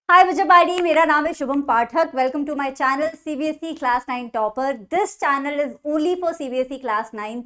हाय विजयबाड़ी, मेरा नाम है Shubham Pathak. Welcome to my channel CBSE class 9 topper. This channel is only for CBSE class 9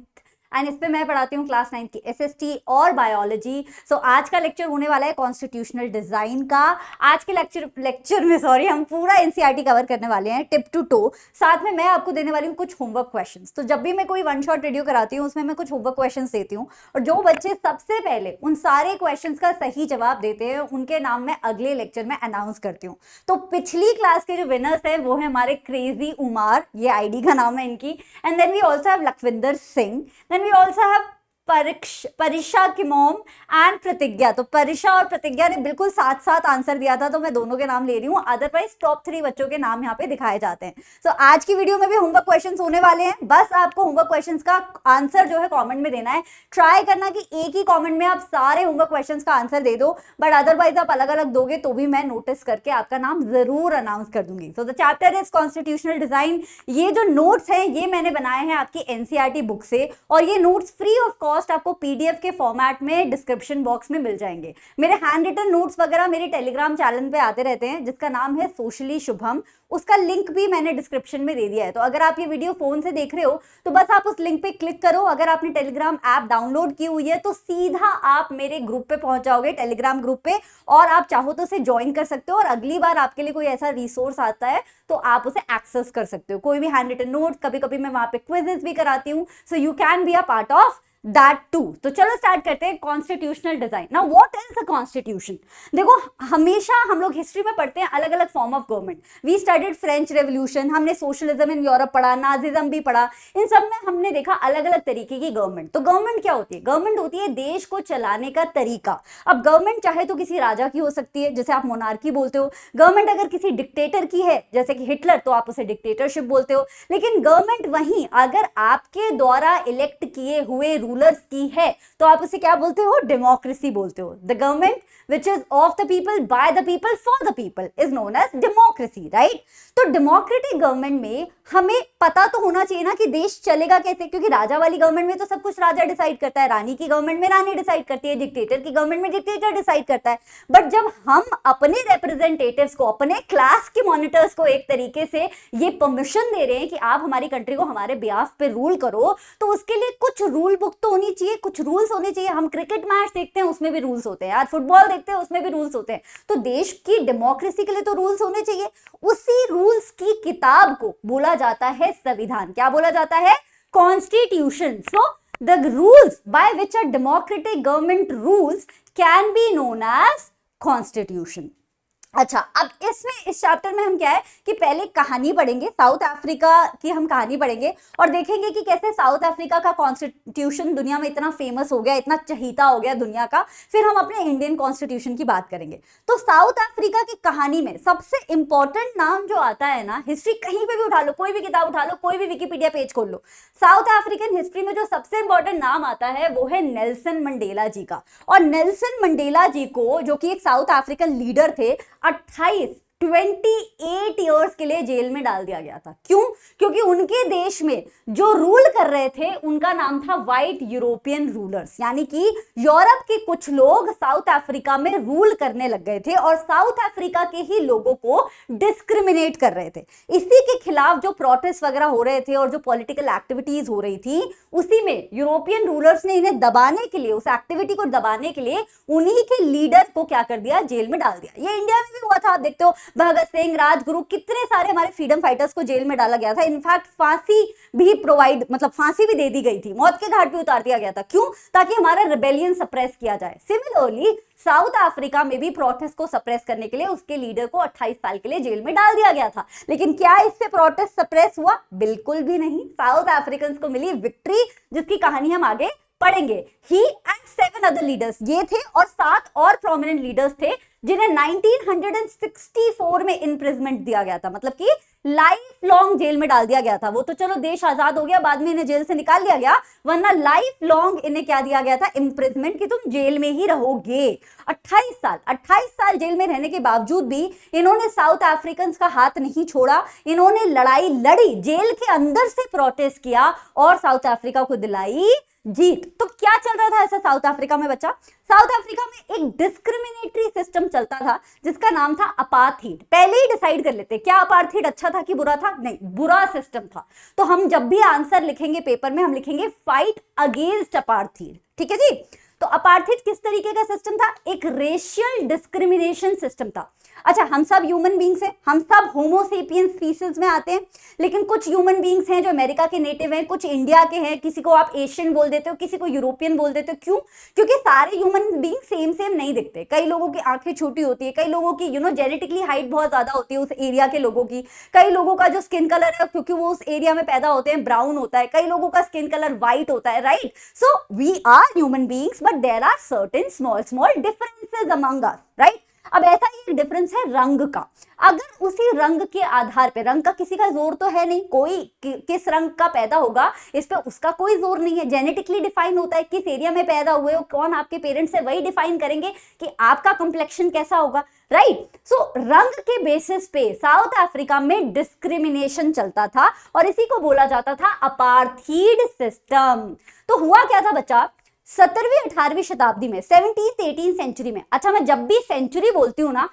and इस पे मैं पढ़ाती हूँ क्लास 9 की एसएसटी और बायोलॉजी। सो आज का लेक्चर होने वाला है कॉन्स्टिट्यूशनल डिजाइन का। आज के लेक्चर में हम पूरा एनसीईआरटी कवर करने वाले हैं टिप टू टो। साथ में मैं आपको देने वाली हूँ कुछ होमवर्क क्वेश्चंस। तो जब भी मैं कोई वन शॉट वीडियो कराती हूँ उसमें मैं कुछ होमवर्क क्वेश्चंस देती हूँ और जो बच्चे सबसे पहले उन सारे क्वेश्चंस का सही जवाब देते हैं उनके नाम मैं अगले लेक्चर में अनाउंस करती हूँ। तो पिछली क्लास के जो विनर्स है वो है हमारे क्रेजी उमार, ये आईडी का नाम है इनकी। And then we also have Lakhwinder Singh, then we also have Parisha की मॉम एंड प्रतिज्ञा। तो परिशा और प्रतिज्ञा ने बिल्कुल साथ साथ आंसर दिया था, तो मैं दोनों के नाम ले रही हूँ। अदरवाइज टॉप 3 बच्चों के नाम यहाँ पे दिखाए जाते हैं। सो आज की वीडियो में भी होमवर्क क्वेश्चंस होने वाले हैं। बस आपको होमवर्क क्वेश्चंस का आंसर जो है कमेंट में देना है। ट्राई करना कि एक ही कमेंट में आप सारे होमवर्क क्वेश्चंस का आंसर दे दो, बट अदरवाइज आप अलग अलग दोगे तो भी मैं नोटिस करके आपका नाम जरूर अनाउंस कर दूंगी। So the chapter is constitutional design. ये जो नोट्स हैं ये मैंने बनाए हैं आपकी एनसीईआरटी बुक से, और ये नोट्स फ्री ऑफ कॉस्ट आपको पीडीएफ के फॉर्मेट में डिस्क्रिप्शन बॉक्स में मिल जाएंगे। मेरे हैंड रिटन नोट्स वगैरह मेरे टेलीग्राम चैनल पे आते रहते हैं जिसका नाम है सोशली शुभम। उसका लिंक भी मैंने डिस्क्रिप्शन में दे दिया है। तो अगर आप ये वीडियो फोन से देख रहे हो तो बस आप उस लिंक पे क्लिक करो। अगर आपने टेलीग्राम ऐप डाउनलोड की हुई है तो सीधा आप मेरे ग्रुप पे पहुंच जाओगे, टेलीग्राम ग्रुप पे, और आप चाहो तो उसे ज्वाइन कर सकते हो। और अगली बार आपके लिए कोई ऐसा रिसोर्स आता है तो आप उसे एक्सेस कर सकते हो। कोई भी हैंड रिटन नोट्स, कभी कभी मैं वहां पे क्विजेस भी कराती हूँ। So you can be a part of that too. तो चलो स्टार्ट करते हैं constitutional design. Now what is the constitution? देखो, हमेशा हम लोग हिस्ट्री में पढ़ते हैं अलग अलग form of government. We studied French revolution, हमने सोशलिज्म इन यूरोप पढ़ा, नाजिज्म भी पढ़ा। इन सब में हमने देखा अलग अलग तरीके की गवर्नमेंट। तो गवर्नमेंट क्या होती है? गवर्नमेंट होती है देश को चलाने का तरीका। अब गवर्नमेंट चाहे तो किसी राजा की हो सकती है, जैसे आप मोनार्की बोलते हो। गवर्नमेंट अगर किसी डिक्टेटर की है, जैसे कि हिटलर, तो आप उसे डिक्टेटरशिप बोलते हो। लेकिन गवर्नमेंट वहीं अगर आपके द्वारा इलेक्ट किए हुए रूलर्स की है तो आप उसे क्या बोलते हो? डेमोक्रेसी बोलते हो। The government which is of the people, by the people, for the people is known as democracy, right? तो डेमोक्रेटिक गवर्नमेंट में हमें पता तो होना चाहिए ना कि देश चलेगा कैसे, क्योंकि राजा वाली गवर्नमेंट में तो सब कुछ राजा डिसाइड करता है, रानी की गवर्नमेंट में रानी डिसाइड करती है, डिक्टेटर की गवर्नमेंट में डिक्टेटर डिसाइड करता है। बट जब हम अपने रिप्रेजेंटेटिव्स को, अपने क्लास के मॉनिटर्स को एक तरीके से ये परमिशन दे रहे हैं कि आप हमारी कंट्री को हमारे बिहाफ पे रूल करो, तो उसके लिए कुछ रूल बुक तो होनी चाहिए, कुछ रूल्स होने चाहिए। हम क्रिकेट मैच देखते हैं उसमें भी रूल्स होते हैं यार, फुटबॉल देखते हैं उसमें भी रूल्स होते हैं। तो देश की डेमोक्रेसी के लिए तो रूल्स होने चाहिए। उसी रूल्स की किताब को बोला जाता है संविधान। क्या बोला जाता है? Constitution. So the rules by which a democratic government rules can be known as constitution. अच्छा, अब इसमें इस चैप्टर में हम क्या है कि पहले कहानी पढ़ेंगे, साउथ अफ्रीका की हम कहानी पढ़ेंगे और देखेंगे कि कैसे साउथ अफ्रीका का कॉन्स्टिट्यूशन दुनिया में इतना फेमस हो गया, इतना चहीता हो गया दुनिया का। फिर हम अपने इंडियन कॉन्स्टिट्यूशन की बात करेंगे। तो साउथ अफ्रीका की कहानी में सबसे इंपॉर्टेंट नाम जो आता है ना, हिस्ट्री कहीं पे भी उठा लो, कोई भी किताब उठा लो, कोई भी विकिपीडिया पेज खोल लो, साउथ अफ्रीकन हिस्ट्री में जो सबसे इंपॉर्टेंट नाम आता है वो है नेल्सन मंडेला जी का। और नेल्सन मंडेला जी को, जो कि एक साउथ अफ्रीकन लीडर थे, 28 इयर्स के लिए जेल में डाल दिया गया था। क्यों? क्योंकि उनके देश में जो रूल कर रहे थे उनका नाम था व्हाइट यूरोपियन रूलर्स, यानी कि यूरोप के कुछ लोग साउथ अफ्रीका में रूल करने लग गए थे और साउथ अफ्रीका के ही लोगों को डिस्क्रिमिनेट कर रहे थे। इसी के खिलाफ जो प्रोटेस्ट वगैरह हो रहे थे और जो पॉलिटिकल एक्टिविटीज हो रही थी, उसी में यूरोपियन रूलर्स ने इन्हें दबाने के लिए, उस एक्टिविटी को दबाने के लिए उन्हीं के लीडर को क्या कर दिया? जेल में डाल दिया। ये इंडिया में भी हुआ था, आप देखते हो भगत सिंह, राजगुरु, कितने सारे हमारे फ्रीडम फाइटर्स को जेल में डाला गया था। इनफैक्ट फांसी भी फांसी भी दे दी गई थी, मौत के घाट पे उतार दिया गया था। क्यों? ताकि हमारा रिबेलियन सप्रेस किया जाए। सिमिलरली साउथ अफ्रीका में भी प्रोटेस्ट को सप्रेस करने के लिए उसके लीडर को 28 साल के लिए जेल में डाल दिया गया था। लेकिन क्या इससे प्रोटेस्ट सप्रेस हुआ? बिल्कुल भी नहीं। साउथ अफ्रीकन को मिली विक्ट्री, जिसकी कहानी हम आगे पढ़ेंगे। ही एंड 7 अदर लीडर्स, ये थे और 7 और प्रोमिनेंट लीडर्स थे जिन्हें 1964 में इम्प्रिजमेंट दिया गया था, मतलब कि लाइफ लॉन्ग जेल में डाल दिया गया था। वो तो चलो देश आजाद हो गया, बाद में इन्हें जेल से निकाल दिया गया, वरना लाइफ लॉन्ग इन्हें क्या दिया गया था? इम्प्रिजमेंट, कि तुम जेल में ही रहोगे। 28 साल जेल में रहने के बावजूद भी इन्होंने साउथ अफ्रीकन का हाथ नहीं छोड़ा। इन्होंने लड़ाई लड़ी, जेल के अंदर से प्रोटेस्ट किया और साउथ अफ्रीका को दिलाई जीत। तो क्या चल रहा था ऐसा साउथ अफ्रीका में बच्चा? साउथ अफ्रीका में एक डिस्क्रिमिनेटरी सिस्टम चलता था जिसका नाम था अपार्थीड। पहले ही डिसाइड कर लेते क्या अपार्थीड अच्छा था कि बुरा था? नहीं, बुरा सिस्टम था। तो हम जब भी आंसर लिखेंगे पेपर में हम लिखेंगे फाइट अगेंस्ट अपार्थीड, ठीक है जी। तो अपार्थीड किस तरीके का सिस्टम था? एक रेशियल डिस्क्रिमिनेशन सिस्टम था। अच्छा, हम सब ह्यूमन बींग्स हैं, हम सब होमोसेपियन स्पीसीज में आते हैं, लेकिन कुछ ह्यूमन बींग्स हैं जो अमेरिका के नेटिव हैं, कुछ इंडिया के हैं, किसी को आप एशियन बोल देते हो, किसी को यूरोपियन बोल देते हो। क्यों? क्योंकि सारे ह्यूमन बींग सेम नहीं दिखते। कई लोगों की आंखें छोटी होती है, कई लोगों की जेनेटिकली हाइट बहुत ज्यादा होती है उस एरिया के लोगों की, कई लोगों का जो स्किन कलर है क्योंकि वो उस एरिया में पैदा होते हैं ब्राउन होता है, कई लोगों का स्किन कलर व्हाइट होता है, right. So we are human beings but there are certain small differences among us, right. अब ऐसा ही डिफरेंस है रंग का। अगर उसी रंग के आधार पे, रंग का किसी का जोर तो है नहीं, कोई किस रंग का पैदा होगा इस पे उसका कोई जोर नहीं है, जेनेटिकली डिफाइन होता है किस एरिया में पैदा हुए हो, कौन आपके पेरेंट्स है वही डिफाइन करेंगे कि आपका कंप्लेक्शन कैसा होगा, राइट। सो रंग के बेसिस पे साउथ अफ्रीका में डिस्क्रिमिनेशन चलता था और इसी को बोला जाता था अपार्थीड सिस्टम। तो हुआ क्या था बच्चा? 17वीं 18वीं शताब्दी में, 17th-18th सेंचुरी में। अच्छा, मैं जब भी सेंचुरी बोलती हूँ ना,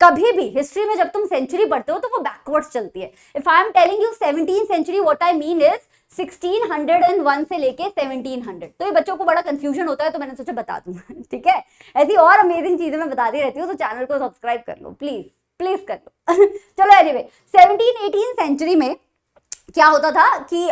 कभी भी हिस्ट्री में जब तुम सेंचुरी पढ़ते हो तो वो बैकवर्ड्स चलती है। If I am telling you 17th century, what I mean is 1601 से लेके 1700। तो ये बच्चों को बड़ा कंफ्यूजन होता है, तो मैंने सोचा बता दूं ठीक है। ऐसी और अमेजिंग चीजें मैं बताती रहती हूँ, तो चैनल को सब्सक्राइब कर लो प्लीज कर लो चलो एनीवे, 17th-18th सेंचुरी में क्या होता था कि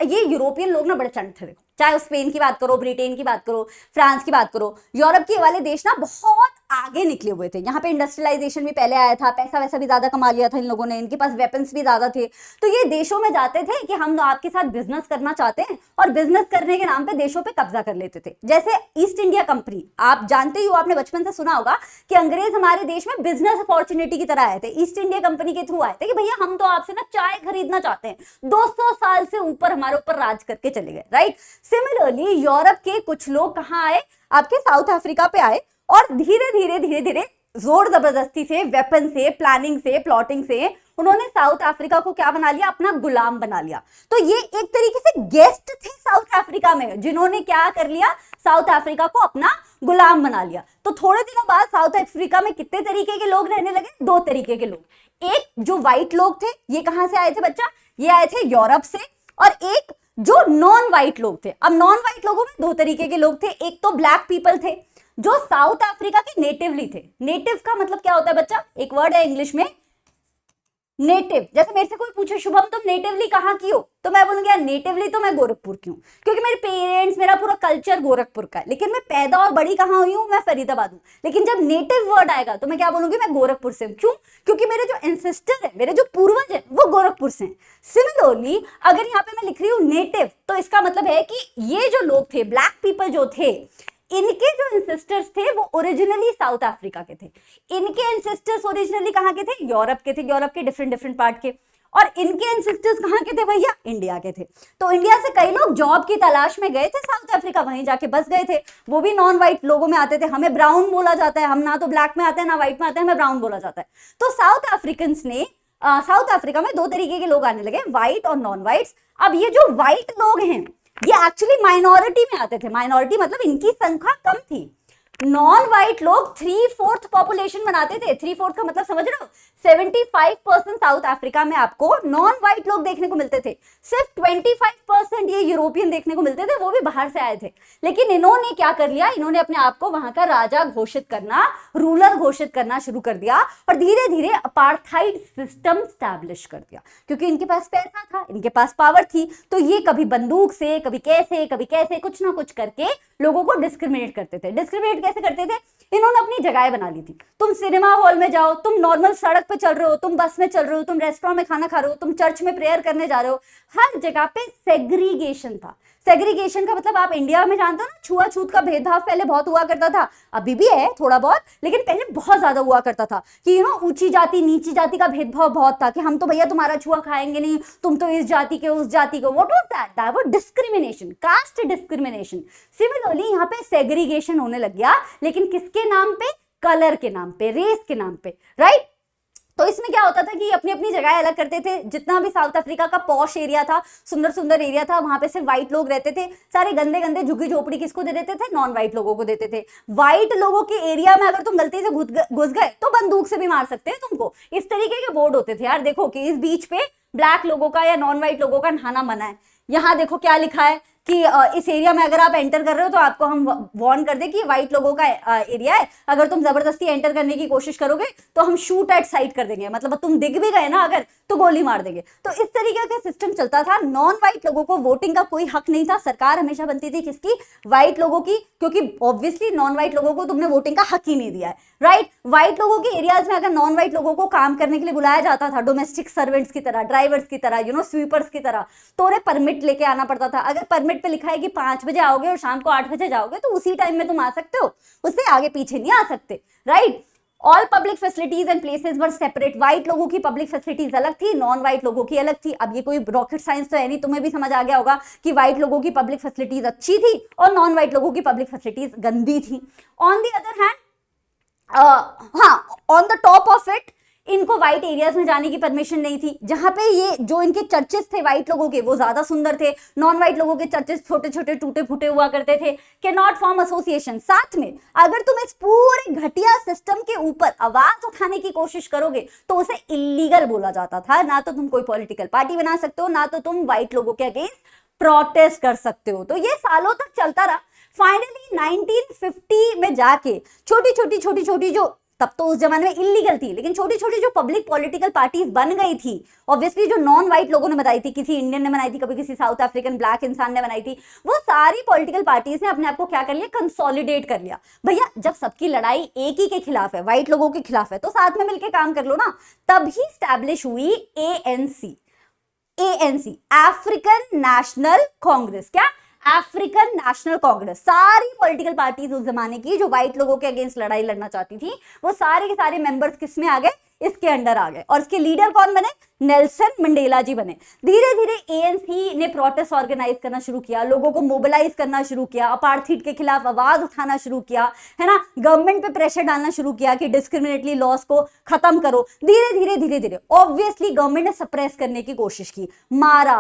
ये यूरोपियन लोग ना बड़े चंट थे। देखो, चाहे स्पेन की बात करो, ब्रिटेन की बात करो, फ्रांस की बात करो, यूरोप के वाले देश ना बहुत आगे निकले हुए थे। यहाँ पे इंडस्ट्रियलाइजेशन भी पहले आया था, पैसा वैसा भी ज्यादा कमा लिया था इन लोगों ने, इनके पास वेपन्स भी ज्यादा थे। तो ये देशों में जाते थे कि हम आपके साथ बिजनेस करना चाहते हैं, और बिजनेस करने के नाम पे देशों पे कब्जा कर लेते थे। जैसे ईस्ट इंडिया कंपनी, आप जानते ही हो, आपने बचपन से सुना होगा कि अंग्रेज हमारे देश में बिजनेस अपॉर्चुनिटी की तरह आए थे, ईस्ट इंडिया कंपनी के थ्रू आए थे कि भैया हम तो आपसे ना चाय खरीदना चाहते हैं। 200 साल से ऊपर हमारे ऊपर राज करके चले गए, राइट। सिमिलरली यूरोप के कुछ लोग कहाँ आए? आपके साउथ अफ्रीका पे आए, और धीरे धीरे जोर जबरदस्ती से, वेपन से, प्लानिंग से, प्लॉटिंग से उन्होंने साउथ अफ्रीका को क्या बना लिया? अपना गुलाम बना लिया। तो ये एक तरीके से गेस्ट थे साउथ अफ्रीका में, जिन्होंने क्या कर लिया? साउथ अफ्रीका को अपना गुलाम बना लिया। तो थोड़े दिनों बाद साउथ अफ्रीका में कितने तरीके के लोग रहने लगे? 2 तरीके के लोग। एक जो व्हाइट लोग थे, ये कहां से आए थे बच्चा? ये आए थे यूरोप से। और एक जो नॉन व्हाइट लोग थे। अब नॉन व्हाइट लोगों में 2 तरीके के लोग थे। एक तो ब्लैक पीपल थे जो साउथ अफ्रीका के नेटिवली थे। नेटिव का मतलब क्या होता है बच्चा? एक वर्ड है इंग्लिश में नेटिव। जैसे मेरे से कोई पूछे शुभम तुम नेटिवली कहाँ की हो, तो मैं बोलूंगी यार नेटिवली तो मैं गोरखपुर की हूँ, क्योंकि मेरे पेरेंट्स, मेरा पूरा कल्चर गोरखपुर का है, लेकिन मैं पैदा और बड़ी कहाँ हुई हूँ? मैं फरीदाबाद हूँ। लेकिन जब नेटिव वर्ड आएगा तो मैं क्या बोलूंगी? मैं गोरखपुर से हूँ। क्यों? क्योंकि मेरे जो एंसेस्टर है, मेरे जो पूर्वज है, वो गोरखपुर से हैं। सिमिलरली अगर यहाँ पे मैं लिख रही हूँ नेटिव, तो इसका मतलब है कि ये जो लोग थे, ब्लैक पीपल जो थे, इनके जो एंसेस्टर्स थे वो ओरिजिनली साउथ अफ्रीका के थे। इनके एंसेस्टर्स ओरिजिनली कहाँ के थे? यूरोप के थे, यूरोप के डिफरेंट पार्ट के। और इनके एंसेस्टर्स कहाँ के थे भैया? इंडिया के थे। तो इंडिया से कई लोग जॉब की तलाश में गए थे साउथ अफ्रीका, वहीं जाके बस गए थे। वो भी नॉन व्हाइट लोगों में आते थे। हमें ब्राउन बोला जाता है, हम ना तो ब्लैक में आते हैं ना व्हाइट में आते हैं, हमें ब्राउन बोला जाता है। तो साउथ अफ्रीकन्स ने साउथ अफ्रीका में 2 तरीके के लोग आने लगे, व्हाइट और नॉन व्हाइट्स। अब ये जो व्हाइट लोग हैं ये एक्चुअली माइनॉरिटी में आते थे। माइनॉरिटी मतलब इनकी संख्या कम थी। नॉन व्हाइट लोग 3/4 पॉपुलेशन बनाते थे। 3/4 का मतलब समझ रहे हो? 75% साउथ अफ्रीका में आपको नॉन व्हाइट लोग देखने को मिलते थे। सिर्फ 25% ये यूरोपियन देखने को मिलते थे, वो भी बाहर से आए थे। लेकिन इन्होंने क्या कर लिया? इन्होंने अपने आप को वहां का राजा घोषित करना, रूलर घोषित करना शुरू कर दिया, और धीरे धीरे अपार्थाइड सिस्टम स्टैब्लिश कर दिया। क्योंकि इनके पास पैसा था, इनके पास पावर थी, तो ये कभी बंदूक से, कभी कैसे कुछ ना कुछ करके लोगों को डिस्क्रिमिनेट करते थे। डिस्क्रिमिनेट कैसे करते थे? इन्होंने अपनी जगह बना ली थी। तुम सिनेमा हॉल में जाओ, तुम नॉर्मल सड़क पे चल रहे हो, तुम बस में चल रहे हो, तुम रेस्टोरेंट में खाना खा रहे हो, तुम चर्च में प्रेयर करने जा रहे हो, हर जगह पे सेग्रीगेशन था। सेग्रीगेशन का मतलब आप इंडिया में जानते हो ना, छुआछूत का भेदभाव पहले बहुत हुआ करता था, अभी भी है थोड़ा बहुत, लेकिन पहले बहुत ज्यादा हुआ करता था कि ऊंची जाति नीची जाति का भेदभाव बहुत था कि हम तो भैया तुम्हारा छुआ खाएंगे नहीं, तुम तो इस जाति के उस जाति को। What was that? That was discrimination, caste discrimination. Similarly यहाँ पे सेग्रीगेशन होने लग गया, लेकिन किसके नाम पे? कलर के नाम पे, रेस के नाम पे, राइट। तो इसमें क्या होता था कि अपनी अपनी जगह अलग करते थे। जितना भी साउथ अफ्रीका का पॉश एरिया था, सुंदर सुंदर एरिया था, वहां पे सिर्फ व्हाइट लोग रहते थे। सारे गंदे गंदे झुग्गी झोपड़ी किसको दे देते थे? नॉन व्हाइट लोगों को देते थे। व्हाइट लोगों के एरिया में अगर तुम गलती से घुस गए तो बंदूक से भी मार सकते हैं तुमको। इस तरीके के बोर्ड होते थे यार। देखो कि इस बीच पे ब्लैक लोगों का या नॉन व्हाइट लोगों का नहाना मना है। यहाँ देखो क्या लिखा है कि इस एरिया में अगर आप एंटर कर रहे हो तो आपको हम वार्न कर दे कि व्हाइट लोगों का एरिया है, अगर तुम जबरदस्ती एंटर करने की कोशिश करोगे तो हम शूट एट साइट कर देंगे, मतलब तुम दिख भी गए ना अगर तो गोली मार देंगे। तो इस तरीके का सिस्टम चलता था। नॉन व्हाइट लोगों को वोटिंग का कोई हक नहीं था। सरकार हमेशा बनती थी किसकी? व्हाइट लोगों की, क्योंकि ऑब्वियसली नॉन व्हाइट लोगों को तुमने वोटिंग का हक ही नहीं दिया है, राइट। व्हाइट लोगों के एरियाज में अगर नॉन व्हाइट लोगों को काम करने के लिए बुलाया जाता था, डोमेस्टिक सर्वेंट्स की तरह, ड्राइवर्स की तरह, स्वीपर्स की तरह, तो उन्हें परमिट लेके आना पड़ता था। अगर परमिट पे लिखा है कि 5 बजे आओगे और शाम को 8 बजे जाओगे तो उसी टाइम में तुम आ सकते हो, उससे आगे पीछे नहीं आ सकते, right. All public facilities and places were separate. White लोगों की पब्लिक फैसिलिटीज अलग थी, नॉन व्हाइट लोगों की अलग थी। अब ये कोई रॉकेट साइंस तो है नहीं, तुम्हें भी समझ आ गया होगा कि व्हाइट लोगों की पब्लिक फैसिलिटीज अच्छी थी और नॉन व्हाइट लोगों की पब्लिक फैसिलिटीज गंदी थी। ऑन दी अदर हैंड, हाँ, on the top of it, इनको व्हाइट एरियाज में जाने की परमिशन नहीं थी। जहां पे ये जो इनके चर्चेस थे व्हाइट लोगों के वो ज्यादा सुंदर थे, नॉन व्हाइट लोगों के चर्चेस छोटे छोटे टूटे फूटे हुआ करते थे। Can not form association. साथ में अगर तुम इस पूरे घटिया सिस्टम के ऊपर आवाज उठाने की कोशिश करोगे तो उसे इलीगल बोला जाता था। ना तो तुम कोई पॉलिटिकल पार्टी बना सकते हो, ना तो तुम व्हाइट लोगों के अगेंस्ट प्रोटेस्ट कर सकते हो। तो ये सालों तक चलता रहा। फाइनली 1950 में जाके छोटी छोटी जो, तब तो उस जमाने में इलीगल थी, लेकिन छोटी छोटी जो पब्लिक पॉलिटिकल पार्टीज बन गई थी, ऑब्वियसली जो नॉन व्हाइट लोगों ने बनाई थी, किसी इंडियन ने बनाई थी, कभी किसी साउथ अफ्रीकन ब्लैक इंसान ने बनाई थी, वो सारी पॉलिटिकल पार्टीज ने अपने आप को क्या कर लिया? कंसोलिडेट कर लिया। भैया जब सबकी लड़ाई एक ही के खिलाफ है, व्हाइट लोगों के खिलाफ है, तो साथ में मिलकर काम कर लो ना। तभी स्टैब्लिश हुई ANC. ANC, African National Congress. क्या? African National Congress. सारी पॉलिटिकल पार्टीज उस जमाने की जो व्हाइट लोगों के अगेंस्ट लड़ाई लड़ना चाहती थी, वो सारे के सारे मेंबर्स किस में आ गए? इसके अंडर आ गए। और इसके लीडर कौन बने? नेल्सन मंडेला जी बने। धीरे धीरे एएनसी ने प्रोटेस्ट ऑर्गेनाइज करना शुरू किया, लोगों को मोबिलाइज करना शुरू किया, अपार्थाइड के खिलाफ आवाज उठाना शुरू किया, है ना, गवर्नमेंट पे प्रेशर डालना शुरू किया कि डिस्क्रिमिनेटरी लॉस को खत्म करो। धीरे धीरे ऑब्वियसली गवर्नमेंट ने सप्रेस करने की कोशिश की, मारा,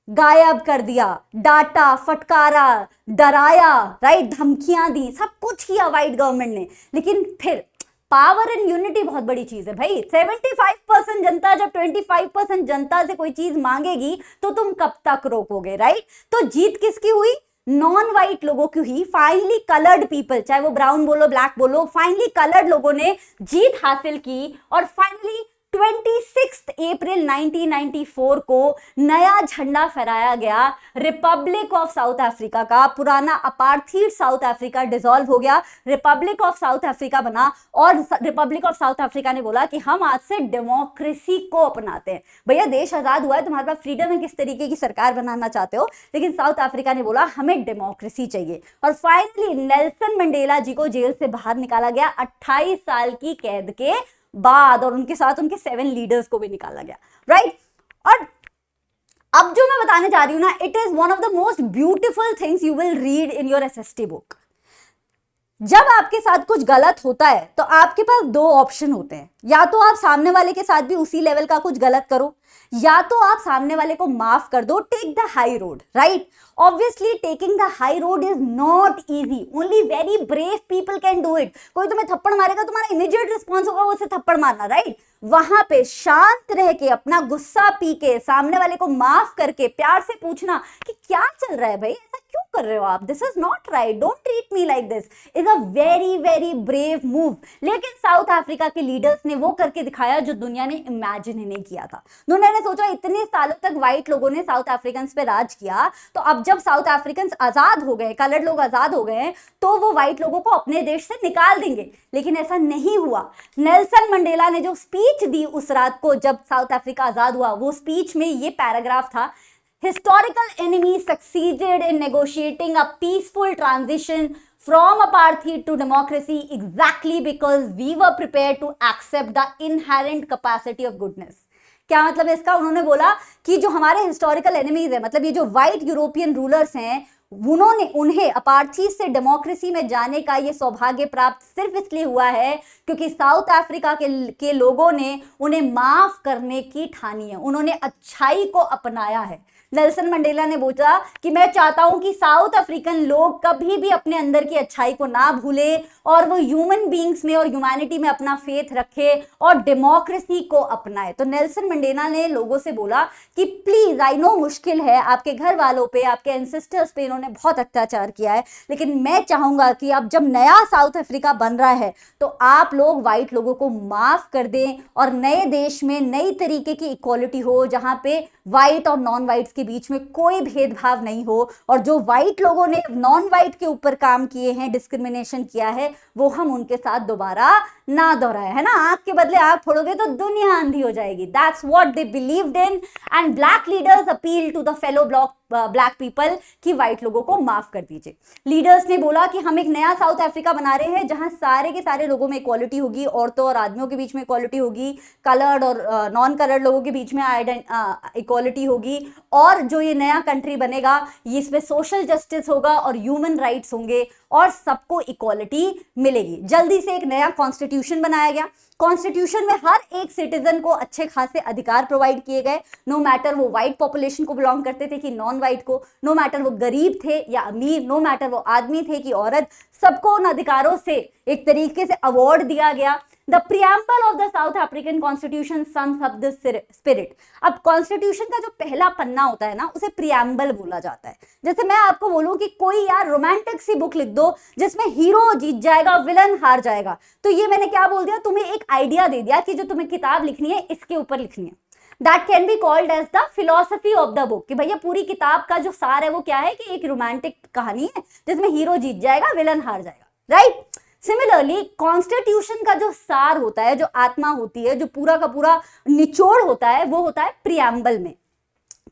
गायब कर दिया, डाटा, फटकारा, डराया, राइट, धमकियां दी, सब कुछ किया व्हाइट गवर्नमेंट ने। लेकिन फिर पावर एंड यूनिटी बहुत बड़ी चीज है भाई। 75% जनता जब 25% जनता से कोई चीज मांगेगी तो तुम कब तक रोकोगे, राइट। तो जीत किसकी हुई? नॉन व्हाइट लोगों की ही। फाइनली कलर्ड पीपल, चाहे वो ब्राउन बोलो ब्लैक बोलो, फाइनली कलर्ड लोगों ने जीत हासिल की। और फाइनली 26 अप्रैल 1994 को नया झंडा फहराया गया रिपब्लिक ऑफ साउथ अफ्रीका का। पुराना अपार्थाइड साउथ अफ्रीका डिसॉल्व हो गया, रिपब्लिक ऑफ साउथ अफ्रीका बना। और रिपब्लिक ऑफ साउथ अफ्रीका ने बोला कि हम आज से डेमोक्रेसी को अपनाते हैं। भैया देश आजाद हुआ है, तुम्हारे पास फ्रीडम है, किस तरीके की सरकार बनाना चाहते हो, लेकिन साउथ अफ्रीका ने बोला हमें डेमोक्रेसी चाहिए। और फाइनली नेल्सन मंडेला जी को जेल से बाहर निकाला गया 28 साल की कैद के बाद, और उनके साथ उनके 7 लीडर्स को भी निकाला गया, राइट। और अब जो मैं बताने जा रही हूं ना, it is one of the most beautiful things you will read in your SST book. जब आपके साथ कुछ गलत होता है तो आपके पास 2 ऑप्शन होते हैं, या तो आप सामने वाले के साथ भी उसी लेवल का कुछ गलत करो, या तो आप सामने वाले को माफ कर दो, take the high road, right. Obviously taking the high road is not easy, only very brave people can do it. कोई तुम्हें थप्पड़ मारेगा, तुम्हारा इमीडिएट रिस्पॉन्स होगा उसे थप्पड़ मारना, राइट। वहां पे शांत रह के, अपना गुस्सा पी के, सामने वाले को माफ करके प्यार से पूछना कि क्या चल रहा है भाई, ऐसा क्यों कर रहे हो आप, this is not right, don't treat me like this, is a very very brave move. लेकिन साउथ अफ्रीका के लीडर्स ने वो करके दिखाया जो दुनिया ने इमेजिन ही नहीं किया था। दुनिया ने सोचा इतने सालों तक व्हाइट लोगों ने साउथ अफ्रीकन पे राज किया, तो अब जब साउथ अफ्रीकन आजाद हो गए, कलर्ड लोग आजाद हो गए, तो वो व्हाइट लोगों को अपने देश से निकाल देंगे। लेकिन ऐसा नहीं हुआ। नेल्सन मंडेला ने जो स्पीच दी उस रात को जब साउथ अफ्रीका आजाद हुआ, वो स्पीच में ये पैराग्राफ था, historical enemy succeeded in negotiating a peaceful transition from apartheid to democracy exactly because we were prepared to accept the inherent capacity of goodness। क्या मतलब है इसका? उन्होंने बोला कि जो हमारे हिस्टोरिकल एनिमीज है, मतलब ये जो व्हाइट यूरोपियन रूलर्स हैं, उन्हें अपार्थी से डेमोक्रेसी में जाने का ये सौभाग्य प्राप्त सिर्फ इसलिए हुआ है क्योंकि साउथ अफ्रीका के लोगों ने उन्हें माफ करने की ठानी है, उन्होंने अच्छाई को अपनाया है। नेल्सन मंडेला ने बोला कि मैं चाहता हूं कि साउथ अफ्रीकन लोग कभी भी अपने अंदर की अच्छाई को ना भूले और वो ह्यूमन बीइंग्स में और ह्यूमैनिटी में अपना फेथ रखे और डेमोक्रेसी को अपनाए। तो नेल्सन मंडेला ने लोगों से बोला कि प्लीज, आई नो मुश्किल है, आपके घर वालों पे, आपके एंसेस्टर्स पे इन्होंने बहुत अत्याचार किया है, लेकिन मैं चाहूंगा कि अब जब नया साउथ अफ्रीका बन रहा है तो आप लोग व्हाइट लोगों को माफ कर दें और नए देश में नई तरीके की इक्वालिटी हो, जहां पे व्हाइट और नॉन व्हाइट्स के बीच में कोई भेदभाव नहीं हो, और जो व्हाइट लोगों ने नॉन व्हाइट के ऊपर काम किए हैं, डिस्क्रिमिनेशन किया है, वो हम उनके साथ दोबारा ना दोहराए। है ना, आंख के बदले आंख फोड़ोगे तो दुनिया अंधी हो जाएगी। That's what they believed in and black leaders appeal to the fellow black people कि व्हाइट लोगों को माफ कर दीजिए। लीडर्स ने बोला कि हम एक नया साउथ अफ्रीका बना रहे हैं जहां सारे के सारे लोगों में इक्वालिटी होगी, औरतों और आदमियों के बीच में इक्वालिटी होगी, कलर्ड और नॉन कलर्ड लोगों के बीच में इक्वालिटी होगी, और जो ये नया कंट्री बनेगा इसमें सोशल जस्टिस होगा और ह्यूमन राइट्स होंगे और सबको इक्वालिटी मिलेगी। जल्दी से एक नया कॉन्स्टिट्यूशन बनाया गया। कॉन्स्टिट्यूशन में हर एक सिटीजन को अच्छे खासे अधिकार प्रोवाइड किए गए, नो मैटर वो व्हाइट पॉपुलेशन को बिलोंग करते थे कि नॉन व्हाइट को, नो मैटर वो गरीब थे या अमीर, नो मैटर वो आदमी थे कि औरत, सबको उन अधिकारों से एक तरीके से अवार्ड दिया गया। The preamble of the south African constitution sums up the spirit. अब कॉन्स्टिट्यूशन का जो पहला पन्ना होता है ना, उसे प्रियम्बल बोला जाता है। जैसे मैं आपको बोलूं कि कोई यार रोमांटिक सी बुक लिख दो जिसमें हीरो जीत जाएगा, विलन हार जाएगा, तो ये मैंने क्या बोल दिया, तुम्हें एक आइडिया दे दिया कि जो तुम्हें किताब लिखनी है इसके ऊपर लिखनी है। That can be called as the philosophy of the book, कि भैया पूरी किताब का जो सार है वो क्या है कि एक रोमांटिक कहानी है जिसमें हीरो जीत जाएगा, विलन हार जाएगा, राइट। सिमिलरली कॉन्स्टिट्यूशन का जो सार होता है, जो आत्मा होती है, जो पूरा का पूरा निचोड़ होता है, वो होता है प्रियम्बल में।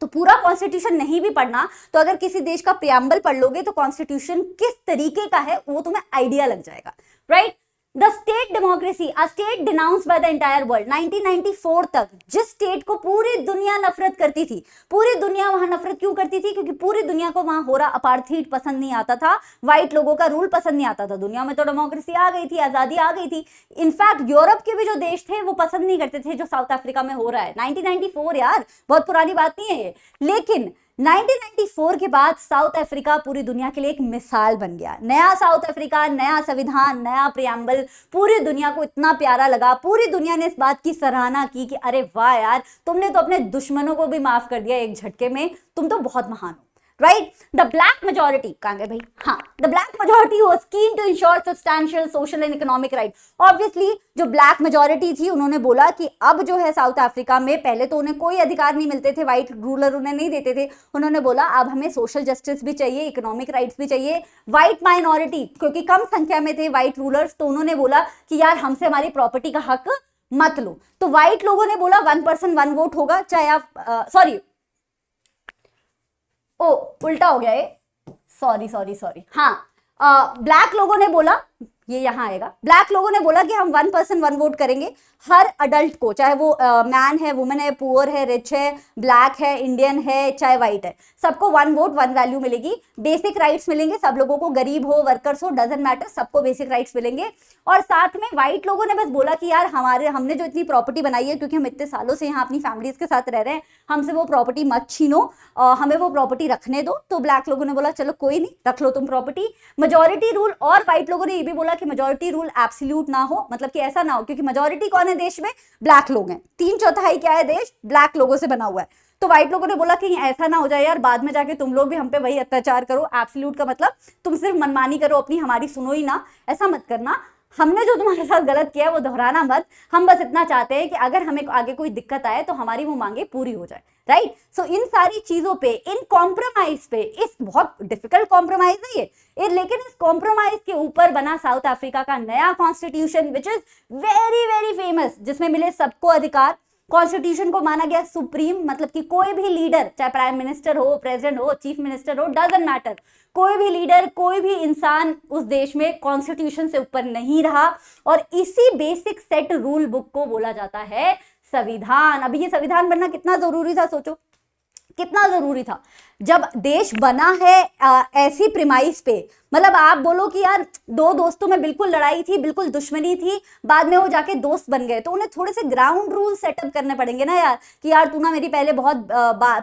तो पूरा कॉन्स्टिट्यूशन नहीं भी पढ़ना, तो अगर किसी देश का प्रियम्बल पढ़ लोगे तो कॉन्स्टिट्यूशन किस तरीके का है वो तुम्हें आइडिया लग जाएगा, right. The state democracy, a state denounced by the entire world. 1994 तक जिस स्टेट को पूरी दुनिया नफरत करती थी, पूरी दुनिया वहां नफरत क्यों करती थी, क्योंकि पूरी दुनिया को वहां हो रहा अपार्थीड पसंद नहीं आता था, व्हाइट लोगों का रूल पसंद नहीं आता था। दुनिया में तो डेमोक्रेसी आ गई थी, आजादी आ गई थी, इनफैक्ट यूरोप के भी जो देश थे वो पसंद नहीं करते थे जो साउथ अफ्रीका में हो रहा है। 1994 यार, बहुत पुरानी बात नहीं है ये, लेकिन 1994 के बाद साउथ अफ्रीका पूरी दुनिया के लिए एक मिसाल बन गया। नया साउथ अफ्रीका, नया संविधान, नया प्रियम्बल, पूरी दुनिया को इतना प्यारा लगा, पूरी दुनिया ने इस बात की सराहना की कि अरे वाह यार, तुमने तो अपने दुश्मनों को भी माफ कर दिया एक झटके में, तुम तो बहुत महान हो, राइट। द ब्लैक मेजोरिटी, कहां गए भाई, हाँ, the black majority was keen to ensure substantial social and economic right. Obviously जो ब्लैक मेजोरिटी थी उन्होंने बोला कि अब जो है साउथ अफ्रीका में, पहले तो उन्हें कोई अधिकार नहीं मिलते थे, व्हाइट रूलर उन्हें नहीं देते थे, उन्होंने बोला अब हमें सोशल जस्टिस भी चाहिए, इकोनॉमिक राइट्स भी चाहिए। व्हाइट माइनॉरिटी, क्योंकि कम संख्या में थे व्हाइट रूलर्स, तो उन्होंने बोला कि यार हमसे हमारी प्रॉपर्टी का हक मत लो। तो व्हाइट लोगों ने बोला 1 पर्सन 1 वोट होगा, चाहे आप सॉरी ओ उल्टा हो गया ये, सॉरी हाँ, ब्लैक लोगों ने बोला, ये यहां आएगा, ब्लैक लोगों ने बोला कि हम 1 पर्सन 1 वोट करेंगे, हर अडल्ट को, चाहे वो मैन है, वुमेन है, पुअर है, रिच है, ब्लैक है, इंडियन है, चाहे व्हाइट है, सबको 1 वोट 1 वैल्यू मिलेगी, बेसिक राइट्स मिलेंगे सब लोगों को, गरीब हो, वर्कर्स हो, डजंट मैटर, सबको बेसिक राइट्स मिलेंगे। और साथ में व्हाइट लोगों ने बस बोला कि यार हमने जो इतनी प्रॉपर्टी बनाई है, क्योंकि हम इतने सालों से यहाँ अपनी फैमिलीज के साथ रह रहे हैं, हमसे वो प्रॉपर्टी मत छीनो, हमें वो प्रॉपर्टी रखने दो। तो ब्लैक लोगों ने बोला चलो कोई नहीं, रख लो तुम प्रॉपर्टी। मेजोरिटी रूल, और व्हाइट लोगों ने ये भी बोला कि मेजोरिटी रूल एब्सोल्यूट ना हो, मतलब कि ऐसा ना हो, क्योंकि मेजोरिटी कौन है देश में, ब्लैक लोग हैं, 3/4 क्या है देश, ब्लैक लोगों से बना हुआ है। तो व्हाइट लोगों ने बोला कि ऐसा ना हो जाए यार, बाद में जाके तुम लोग भी हम पे वही अत्याचार करो। एब्सोल्यूट का मतलब तुम सिर्फ मनमानी करो अपनी, हमारी सुनो ही ना, ऐसा मत करना, हमने जो तुम्हारे साथ गलत किया वो दोहराना मत, हम बस इतना चाहते हैं कि अगर हमें आगे कोई दिक्कत आए तो हमारी वो मांगे पूरी हो जाए, राइट। सो इन सारी चीजों पे, इन कॉम्प्रोमाइज पे, इस बहुत डिफिकल्ट कॉम्प्रोमाइज है ये, लेकिन इस कॉम्प्रोमाइज के ऊपर बना साउथ अफ्रीका का नया constitution, which is very very famous, जिसमें मिले सबको अधिकार। कॉन्स्टिट्यूशन को माना गया सुप्रीम, मतलब कि कोई भी लीडर, चाहे प्राइम मिनिस्टर हो, प्रेसिडेंट हो, चीफ मिनिस्टर हो, डजंट मैटर, कोई भी लीडर, कोई भी इंसान उस देश में कॉन्स्टिट्यूशन से ऊपर नहीं रहा। और इसी बेसिक सेट रूल बुक को बोला जाता है संविधान। अभी ये संविधान बनना कितना जरूरी था सोचो, कितना जरूरी था। जब देश बना है ऐसी प्रिमाइस पे, मतलब आप बोलो कि यार दो दोस्तों में बिल्कुल लड़ाई थी, बिल्कुल दुश्मनी थी, बाद में वो जाके दोस्त बन गए, तो उन्हें थोड़े से ग्राउंड रूल सेटअप करने पड़ेंगे ना यार, कि यार तू ना मेरी पहले बहुत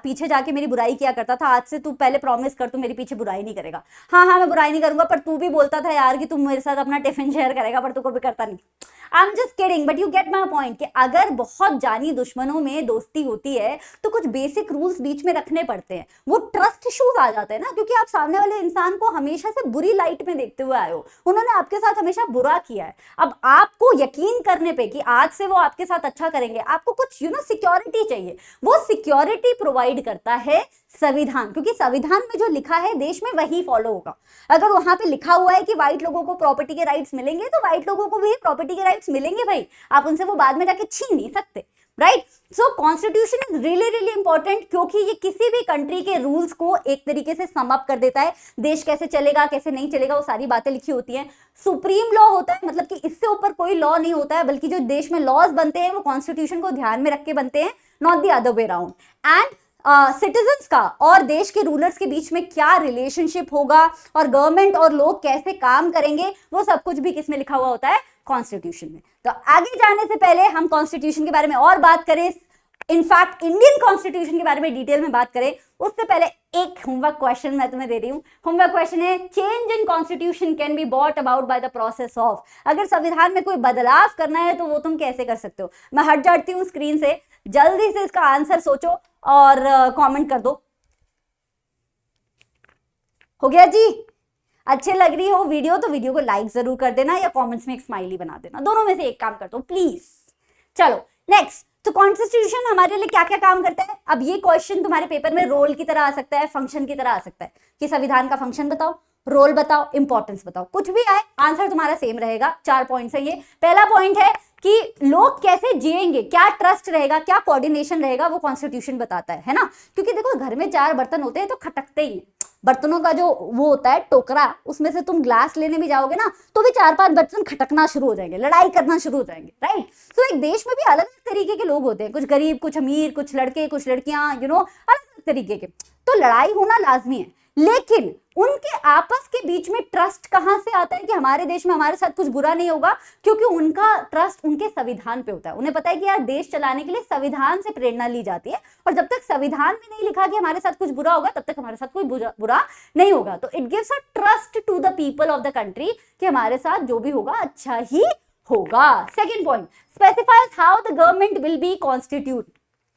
पीछे जाके मेरी बुराई किया करता था, आज से तू पहले प्रॉमिस कर तू मेरे पीछे बुराई नहीं करेगा। हाँ हाँ मैं बुराई नहीं करूंगा, पर तू भी बोलता था यार कि तू मेरे साथ अपना टिफिन शेयर करेगा, पर तू कभी करता नहीं। I am just kidding, but you get my point कि अगर बहुत जानी दुश्मनों में दोस्ती होती है तो कुछ बेसिक रूल्स बीच में रखने पड़ते हैं, वो ट्रस्ट इश्यूज आ जाते हैं ना, क्योंकि आप सामने वाले इंसान को हमेशा से बुरी लाइट में देखते हुए आए हो, उन्होंने आपके साथ हमेशा बुरा किया है। अब आपको यकीन करने पे कि आज से वो आपके साथ अच्छा करेंगे, आपको कुछ सिक्योरिटी चाहिए। वो सिक्योरिटी प्रोवाइड करता है संविधान, क्योंकि संविधान में जो लिखा है देश में वही फॉलो होगा। अगर वहां पे लिखा हुआ है कि व्हाइट लोगों को प्रॉपर्टी के राइट्स मिलेंगे, तो व्हाइट लोगों को भी प्रॉपर्टी के राइट्स मिलेंगे भाई, आप उनसे वो बाद में जाके छीन नहीं सकते, right. So constitution is really really important, क्योंकि ये किसी भी कंट्री के रूल्स को एक तरीके से सम अप कर देता है, देश कैसे चलेगा कैसे नहीं चलेगा वो सारी बातें लिखी होती हैं। सुप्रीम लॉ होता है, मतलब कि इससे ऊपर कोई लॉ नहीं होता है, बल्कि जो देश में लॉज बनते हैं वो कॉन्स्टिट्यूशन को ध्यान में रख के बनते हैं, not the other way around. And citizens का और देश के रूलर्स के बीच में क्या रिलेशनशिप होगा और गवर्नमेंट और लोग कैसे काम करेंगे, वो सब कुछ भी किसमें लिखा हुआ होता है, कॉन्स्टिट्यूशन में। तो आगे जाने से पहले हम कॉन्स्टिट्यूशन के बारे में और बात करें, इनफैक्ट इंडियन कॉन्स्टिट्यूशन के बारे में डिटेल में बात करें, उससे पहले एक होमवर्क क्वेश्चन मैं तुम्हें दे रही हूं। होमवर्क क्वेश्चन है, change in constitution can be bought about by the process of. अगर संविधान में कोई बदलाव करना है तो वो तुम कैसे कर सकते हो। मैं हट जाती हूँ स्क्रीन से, जल्दी से इसका आंसर सोचो और कमेंट कर दो। हो गया जी? अच्छे लग रही हो वीडियो तो वीडियो को लाइक जरूर कर देना या कमेंट्स में एक स्माइली बना देना, दोनों में से एक काम कर दो प्लीज। चलो नेक्स्ट, तो कॉन्स्टिट्यूशन हमारे लिए क्या क्या काम करता है। अब ये क्वेश्चन तुम्हारे पेपर में रोल की तरह आ सकता है, फंक्शन की तरह आ सकता है, कि संविधान का फंक्शन बताओ, रोल बताओ, इंपॉर्टेंस बताओ, कुछ भी आए आंसर तुम्हारा सेम रहेगा। 4 पॉइंट्स है ये। पहला पॉइंट है कि लोग कैसे जिएंगे, क्या ट्रस्ट रहेगा, क्या कोऑर्डिनेशन रहेगा, वो कॉन्स्टिट्यूशन बताता है ना। क्योंकि देखो घर में 4 बर्तन होते हैं तो खटकते ही हैं, बर्तनों का जो वो होता है टोकरा, उसमें से तुम ग्लास लेने भी जाओगे ना तो भी 4-5 बर्तन खटकना शुरू हो जाएंगे, लड़ाई करना शुरू हो जाएंगे, राइट। तो एक देश में भी अलग अलग तरीके के लोग होते हैं, कुछ गरीब कुछ अमीर, कुछ लड़के कुछ लड़कियां, अलग अलग तरीके के, तो लड़ाई होना लाजमी है। लेकिन उनके आपस के बीच में ट्रस्ट कहां से आता है कि हमारे देश में हमारे साथ कुछ बुरा नहीं होगा, क्योंकि उनका ट्रस्ट उनके संविधान पे होता है। उन्हें पता है कि यार देश चलाने के लिए संविधान से प्रेरणा ली जाती है, और जब तक संविधान में नहीं लिखा कि हमारे साथ कुछ बुरा होगा तब तक हमारे साथ कोई बुरा नहीं होगा। तो it gives a trust to the people of the country कि हमारे साथ जो भी होगा अच्छा ही होगा। Second point, specifies how the government will be constitute.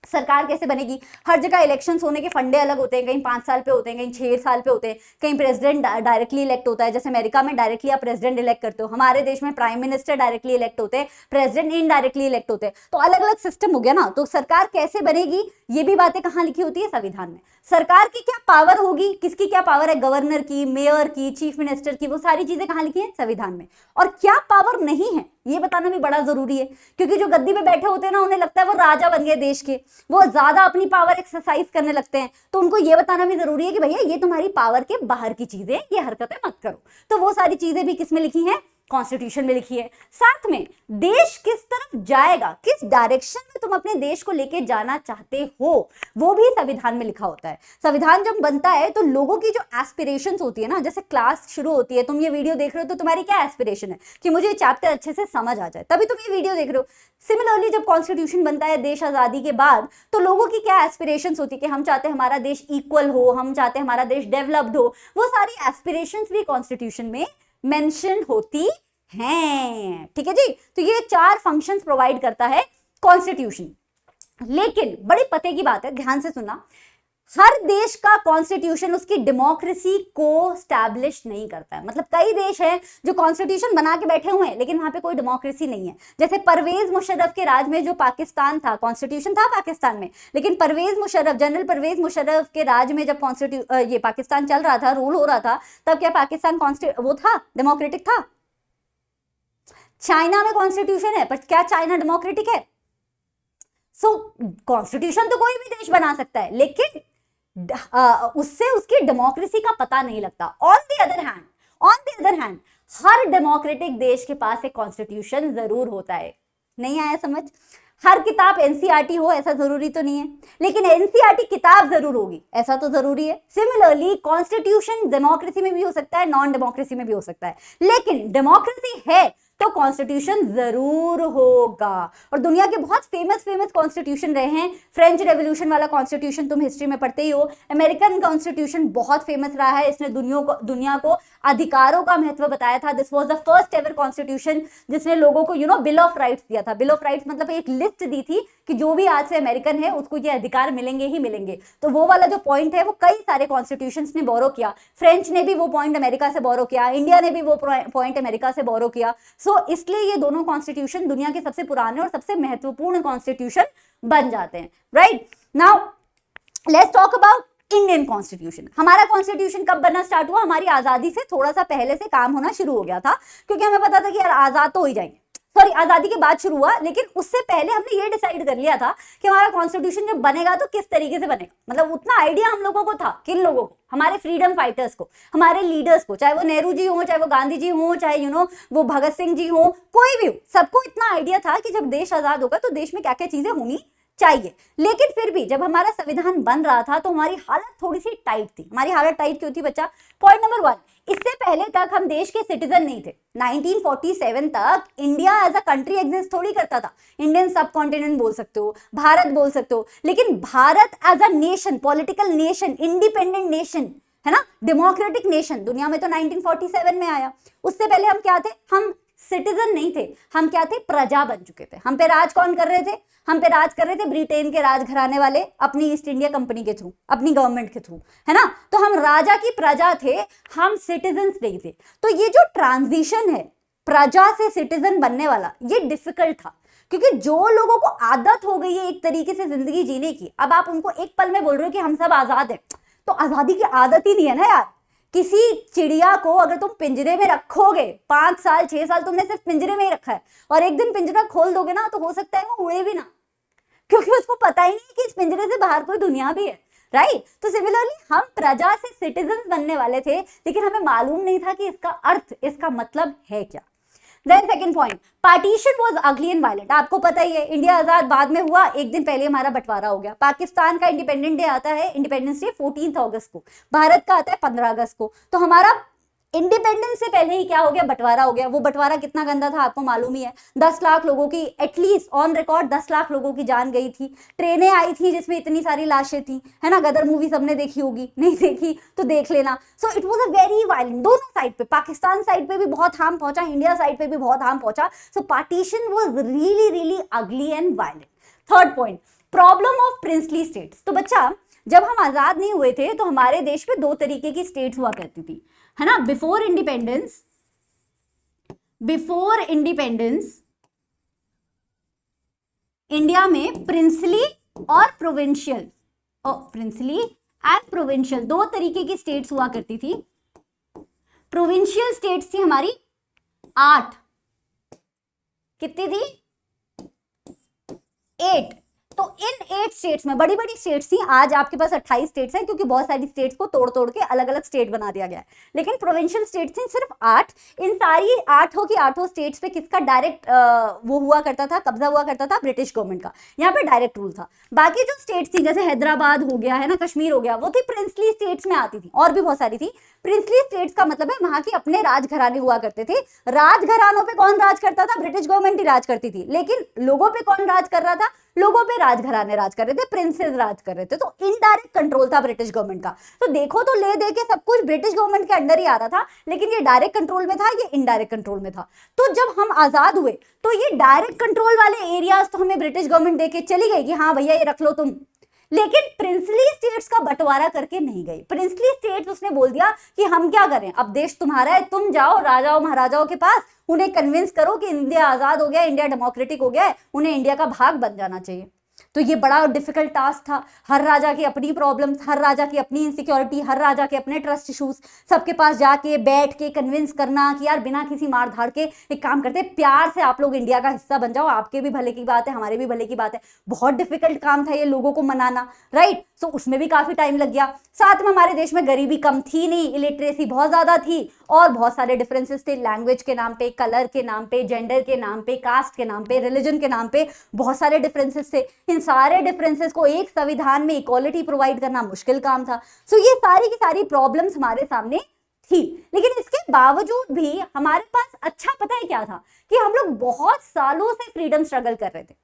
सरकार कैसे बनेगी। हर जगह इलेक्शंस होने के फंडे अलग होते हैं, कहीं 5 साल पे होते हैं, कहीं 6 साल पे होते हैं, कहीं प्रेसिडेंट डायरेक्टली इलेक्ट होता है, जैसे अमेरिका में डायरेक्टली आप प्रेसिडेंट इलेक्ट करते हो, हमारे देश में प्राइम मिनिस्टर डायरेक्टली इलेक्ट होते हैं, प्रेसिडेंट इनडायरेक्टली इलेक्ट होते हैं। तो अलग अलग सिस्टम हो गया ना। तो सरकार कैसे बनेगी ये भी बातें कहाँ लिखी होती है, संविधान में। सरकार की क्या पावर होगी, किसकी क्या पावर है, गवर्नर की, मेयर की, चीफ मिनिस्टर की, वो सारी चीजें कहाँ लिखी है, संविधान में। और क्या पावर नहीं है ये बताना भी बड़ा जरूरी है, क्योंकि जो गद्दी पे बैठे होते हैं ना उन्हें लगता है वो राजा बन गए देश के, वो ज्यादा अपनी पावर एक्सरसाइज करने लगते हैं। तो उनको ये बताना भी जरूरी है कि भैया ये तुम्हारी पावर के बाहर की चीजें, ये हरकतें मत करो। तो वो सारी चीजें भी किसमें लिखी हैं, कॉन्स्टिट्यूशन में लिखी है। साथ में देश किस तरफ जाएगा, किस डायरेक्शन में तुम अपने देश को लेके जाना चाहते हो, वो भी संविधान में लिखा होता है। संविधान जब बनता है तो लोगों की जो एस्पिरेशंस होती है ना, जैसे क्लास शुरू होती है, तुम ये वीडियो देख रहे हो तो तुम्हारी क्या एस्पिरेशन है कि मुझे चैप्टर अच्छे से समझ आ जाए, तभी तुम ये वीडियो देख रहे हो। सिमिलरली जब कॉन्स्टिट्यूशन बनता है देश आजादी के बाद, तो लोगों की क्या एस्पिरेशंस होती है कि हम चाहते हैं हमारा देश इक्वल हो, हम चाहते हैं हमारा देश डेवलप्ड हो। वो सारी एस्पिरेशंस भी कॉन्स्टिट्यूशन में मेंशन होती हैं, ठीक है जी। तो ये 4 फंक्शंस प्रोवाइड करता है कॉन्स्टिट्यूशन। लेकिन बड़ी पते की बात है, ध्यान से सुनना, हर देश का कॉन्स्टिट्यूशन उसकी डेमोक्रेसी को स्टैब्लिश नहीं करता है। मतलब कई देश हैं जो कॉन्स्टिट्यूशन बना के बैठे हुए हैं लेकिन वहां पे कोई डेमोक्रेसी नहीं है। जैसे परवेज मुशर्रफ के राज में जो पाकिस्तान था, कॉन्स्टिट्यूशन था पाकिस्तान में, लेकिन परवेज मुशर्रफ, जनरल परवेज मुशर्रफ के राज में जब ये पाकिस्तान चल रहा था, रूल हो रहा था, तब क्या पाकिस्तान वो था, डेमोक्रेटिक था। चाइना में कॉन्स्टिट्यूशन है पर क्या चाइना डेमोक्रेटिक है? सो कॉन्स्टिट्यूशन तो कोई भी देश बना सकता है, लेकिन उससे उसकी डेमोक्रेसी का पता नहीं लगता। On the other hand her democratic देश के पास एक कॉन्स्टिट्यूशन जरूर होता है। नहीं आया समझ? हर किताब एनसीईआरटी हो ऐसा जरूरी तो नहीं है, लेकिन एनसीईआरटी किताब जरूर होगी ऐसा तो जरूरी है। सिमिलरली कॉन्स्टिट्यूशन डेमोक्रेसी में भी हो सकता है, नॉन डेमोक्रेसी में भी हो सकता है, लेकिन डेमोक्रेसी है तो कॉन्स्टिट्यूशन जरूर होगा। और दुनिया के बहुत फेमस कॉन्स्टिट्यूशन रहे हैं। फ्रेंच रेवोल्यूशन वाला कॉन्स्टिट्यूशन तुम हिस्ट्री में पढ़ते ही हो। अमेरिकन कॉन्स्टिट्यूशन बहुत फेमस रहा है, इसने दुनिया को अधिकारों का महत्व बताया था। This was the first ever constitution जिसने लोगों को बिल ऑफ राइट्स दिया था। बिल ऑफ राइट्स मतलब एक लिस्ट दी थी कि जो भी आज से अमेरिकन है उसको ये अधिकार मिलेंगे ही मिलेंगे। तो वो वाला जो पॉइंट है वो कई सारे कॉन्स्टिट्यूशंस ने बोरो किया। फ्रेंच ने भी वो पॉइंट अमेरिका से बोरो किया, इंडिया ने भी वो पॉइंट अमेरिका से बोरो किया। सो इसलिए ये दोनों कॉन्स्टिट्यूशन दुनिया के सबसे पुराने और सबसे महत्वपूर्ण कॉन्स्टिट्यूशन बन जाते हैं। Right now let's talk about Indian constitution. हमारा कॉन्स्टिट्यूशन कब बनना स्टार्ट हुआ? हमारी आजादी से थोड़ा सा पहले से काम होना शुरू हो गया था, क्योंकि हमें पता था कि यार आजाद तो हो ही जाएंगे। सॉरी, आजादी के बाद शुरू हुआ, लेकिन उससे पहले हमने ये डिसाइड कर लिया था कि हमारा कॉन्स्टिट्यूशन जब बनेगा तो किस तरीके से बनेगा। मतलब उतना आइडिया हम लोगों को था। किन लोगों को? हमारे फ्रीडम फाइटर्स को, हमारे लीडर्स को, चाहे वो नेहरू जी हो, चाहे वो गांधी जी हो, चाहे वो भगत सिंह जी हो, कोई भी हो, सबको इतना आइडिया था कि जब देश आजाद होगा तो देश में क्या क्या चीजें होनी चाहिए। लेकिन फिर भी जब हमारा संविधान बन रहा था तो हमारी हालत थोड़ी सी टाइट थी। हमारी हालत टाइट क्यों थी बच्चा? पॉइंट नंबर 1, इससे पहले तक हम देश के सिटीजन नहीं थे। 1947 तक India as a country exist थोड़ी करता था। इंडियन सब कॉन्टिनेंट बोल सकते हो, भारत बोल सकते हो, लेकिन Bharat as a nation, political nation, independent nation, है ना, डेमोक्रेटिक नेशन दुनिया में तो 1947 में आया। उससे पहले हम क्या थे? हम सिटीजन नहीं थे, हम क्या थे? प्रजा बन चुके थे। हम पे राज कौन कर रहे थे? हम पे राज कर रहे थे ब्रिटेन के राजघराने वाले, अपनी ईस्ट इंडिया कंपनी के थ्रू, अपनी गवर्नमेंट के थ्रू, है ना। तो हम राजा की प्रजा थे, हम सिटीजन्स नहीं थे। तो ये जो ट्रांजिशन है प्रजा से सिटीजन बनने वाला, ये डिफिकल्ट था, क्योंकि जो लोगों को आदत हो गई है एक तरीके से जिंदगी जीने की, अब आप उनको एक पल में बोल रहे हो कि हम सब आजाद हैं, तो आजादी की आदत ही नहीं है ना यार। किसी चिड़िया को अगर तुम पिंजरे में रखोगे, 5 साल 6 साल तुमने सिर्फ पिंजरे में ही रखा है, और एक दिन पिंजरा खोल दोगे ना, तो हो सकता है वो उड़े भी ना, क्योंकि उसको पता ही नहीं कि इस पिंजरे से बाहर कोई दुनिया भी है। राइट? तो सिमिलरली हम प्रजा से सिटीजन बनने वाले थे, लेकिन हमें मालूम नहीं था कि इसका अर्थ, इसका मतलब है क्या। Then second point, partition was ugly and violent. आपको पता ही है इंडिया आजाद बाद में हुआ, एक दिन पहले हमारा बंटवारा हो गया। पाकिस्तान का इंडिपेंडेंट डे आता है, इंडिपेंडेंस डे 14 अगस्त को, भारत का आता है 15 अगस्त को। तो हमारा इंडिपेंडेंस से पहले ही क्या हो गया? बंटवारा हो गया। वो बंटवारा कितना गंदा था आपको मालूम ही है। 10 लाख लोगों की, एटलीस्ट ऑन रिकॉर्ड 10 लाख लोगों की जान गई थी। ट्रेनें आई थी जिसमें इतनी सारी लाशें थी, है ना। गदर मूवी सबने देखी होगी, नहीं देखी तो देख लेना। So it was a very violent, दोनों साइड पे, पाकिस्तान साइड पे भी बहुत हार्म पहुंचा, इंडिया साइड पे भी बहुत हार्म पहुंचा। सो पार्टीशन वाज रियली रियली अगली and violent. Third point, problem of princely states. तो बच्चा, जब हम आजाद नहीं हुए थे तो हमारे देश में 2 तरीके की स्टेट्स हुआ करती थी, है ना। बिफोर इंडिपेंडेंस इंडिया में प्रिंसली और प्रोविंशियल, प्रिंसली एंड प्रोविंशियल 2 तरीके की स्टेट्स हुआ करती थी। प्रोविंशियल स्टेट्स थी हमारी 8। कितनी थी? 8। तो इन 8 स्टेट्स में, बड़ी बड़ी स्टेट्स थी, आज आपके पास 28 स्टेट्स हैं, क्योंकि बहुत सारी स्टेट्स को तोड़ तोड़ के अलग अलग स्टेट बना दिया गया है। लेकिन प्रोविंशियल स्टेट्स थी सिर्फ 8। इन सारी 8 की 8 स्टेट्स पे किसका डायरेक्ट वो हुआ करता था, कब्जा हुआ करता था? ब्रिटिश गवर्नमेंट का। यहाँ पे डायरेक्ट रूल था। बाकी जो स्टेट्स थी, जैसे हैदराबाद हो गया, है ना, कश्मीर हो गया, वो थी प्रिंसली स्टेट्स में आती थी, और भी बहुत सारी थी। प्रिंसली स्टेट्स का मतलब है वहां के अपने राजघराने हुआ करते थे। राजघरानों पे कौन राज करता था? ब्रिटिश गवर्नमेंट ही राज करती थी। लेकिन लोगों पे कौन राज कर रहा था? लोगों पे राजघराने राज कर रहे थे, प्रिंसेस राज कर रहे थे। तो इनडायरेक्ट कंट्रोल था ब्रिटिश गवर्नमेंट का। तो देखो तो ले दे के सब कुछ ब्रिटिश गवर्नमेंट के अंडर ही आ रहा था, लेकिन ये डायरेक्ट कंट्रोल में था, ये इनडायरेक्ट कंट्रोल में था। तो जब हम आजाद हुए तो ये डायरेक्ट कंट्रोल वाले एरियाज तो हमें ब्रिटिश गवर्नमेंट देके चली गई कि हाँ भैया ये रख लो तुम, लेकिन प्रिंसली स्टेट्स का बंटवारा करके नहीं गई। प्रिंसली स्टेट्स उसने बोल दिया कि हम क्या करें, अब देश तुम्हारा है, तुम जाओ राजाओं महाराजाओं के पास, उन्हें कन्विंस करो कि इंडिया आजाद हो गया, इंडिया डेमोक्रेटिक हो गया है, उन्हें इंडिया का भाग बन जाना चाहिए। तो ये बड़ा डिफिकल्ट टास्क था। हर राजा की अपनी प्रॉब्लम्स, हर राजा की अपनी इनसिक्योरिटी, हर राजा के अपने ट्रस्ट इशूज, सबके पास जाके बैठ के कन्विंस करना कि यार बिना किसी मार धाड़ के एक काम करते हैं, प्यार से आप लोग इंडिया का हिस्सा बन जाओ, आपके भी भले की बात है, हमारे भी भले की बात है। बहुत डिफिकल्ट काम था ये लोगों को मनाना, राइट। सो उसमें भी काफी टाइम लग गया। साथ में हमारे देश में गरीबी कम थी नहीं, इलिटरेसी बहुत ज्यादा थी और बहुत सारे डिफरेंसेस थे, लैंग्वेज के नाम पे, कलर के नाम पे, जेंडर के नाम पे, कास्ट के नाम पे, रिलीजन के नाम पे बहुत सारे डिफरेंसेस थे। इन सारे डिफरेंसेस को एक संविधान में इक्वालिटी प्रोवाइड करना मुश्किल काम था। सो ये सारी की सारी प्रॉब्लम्स हमारे सामने थी, लेकिन इसके बावजूद भी हमारे पास अच्छा पता है क्या था कि हम लोग बहुत सालों से फ्रीडम स्ट्रगल कर रहे थे।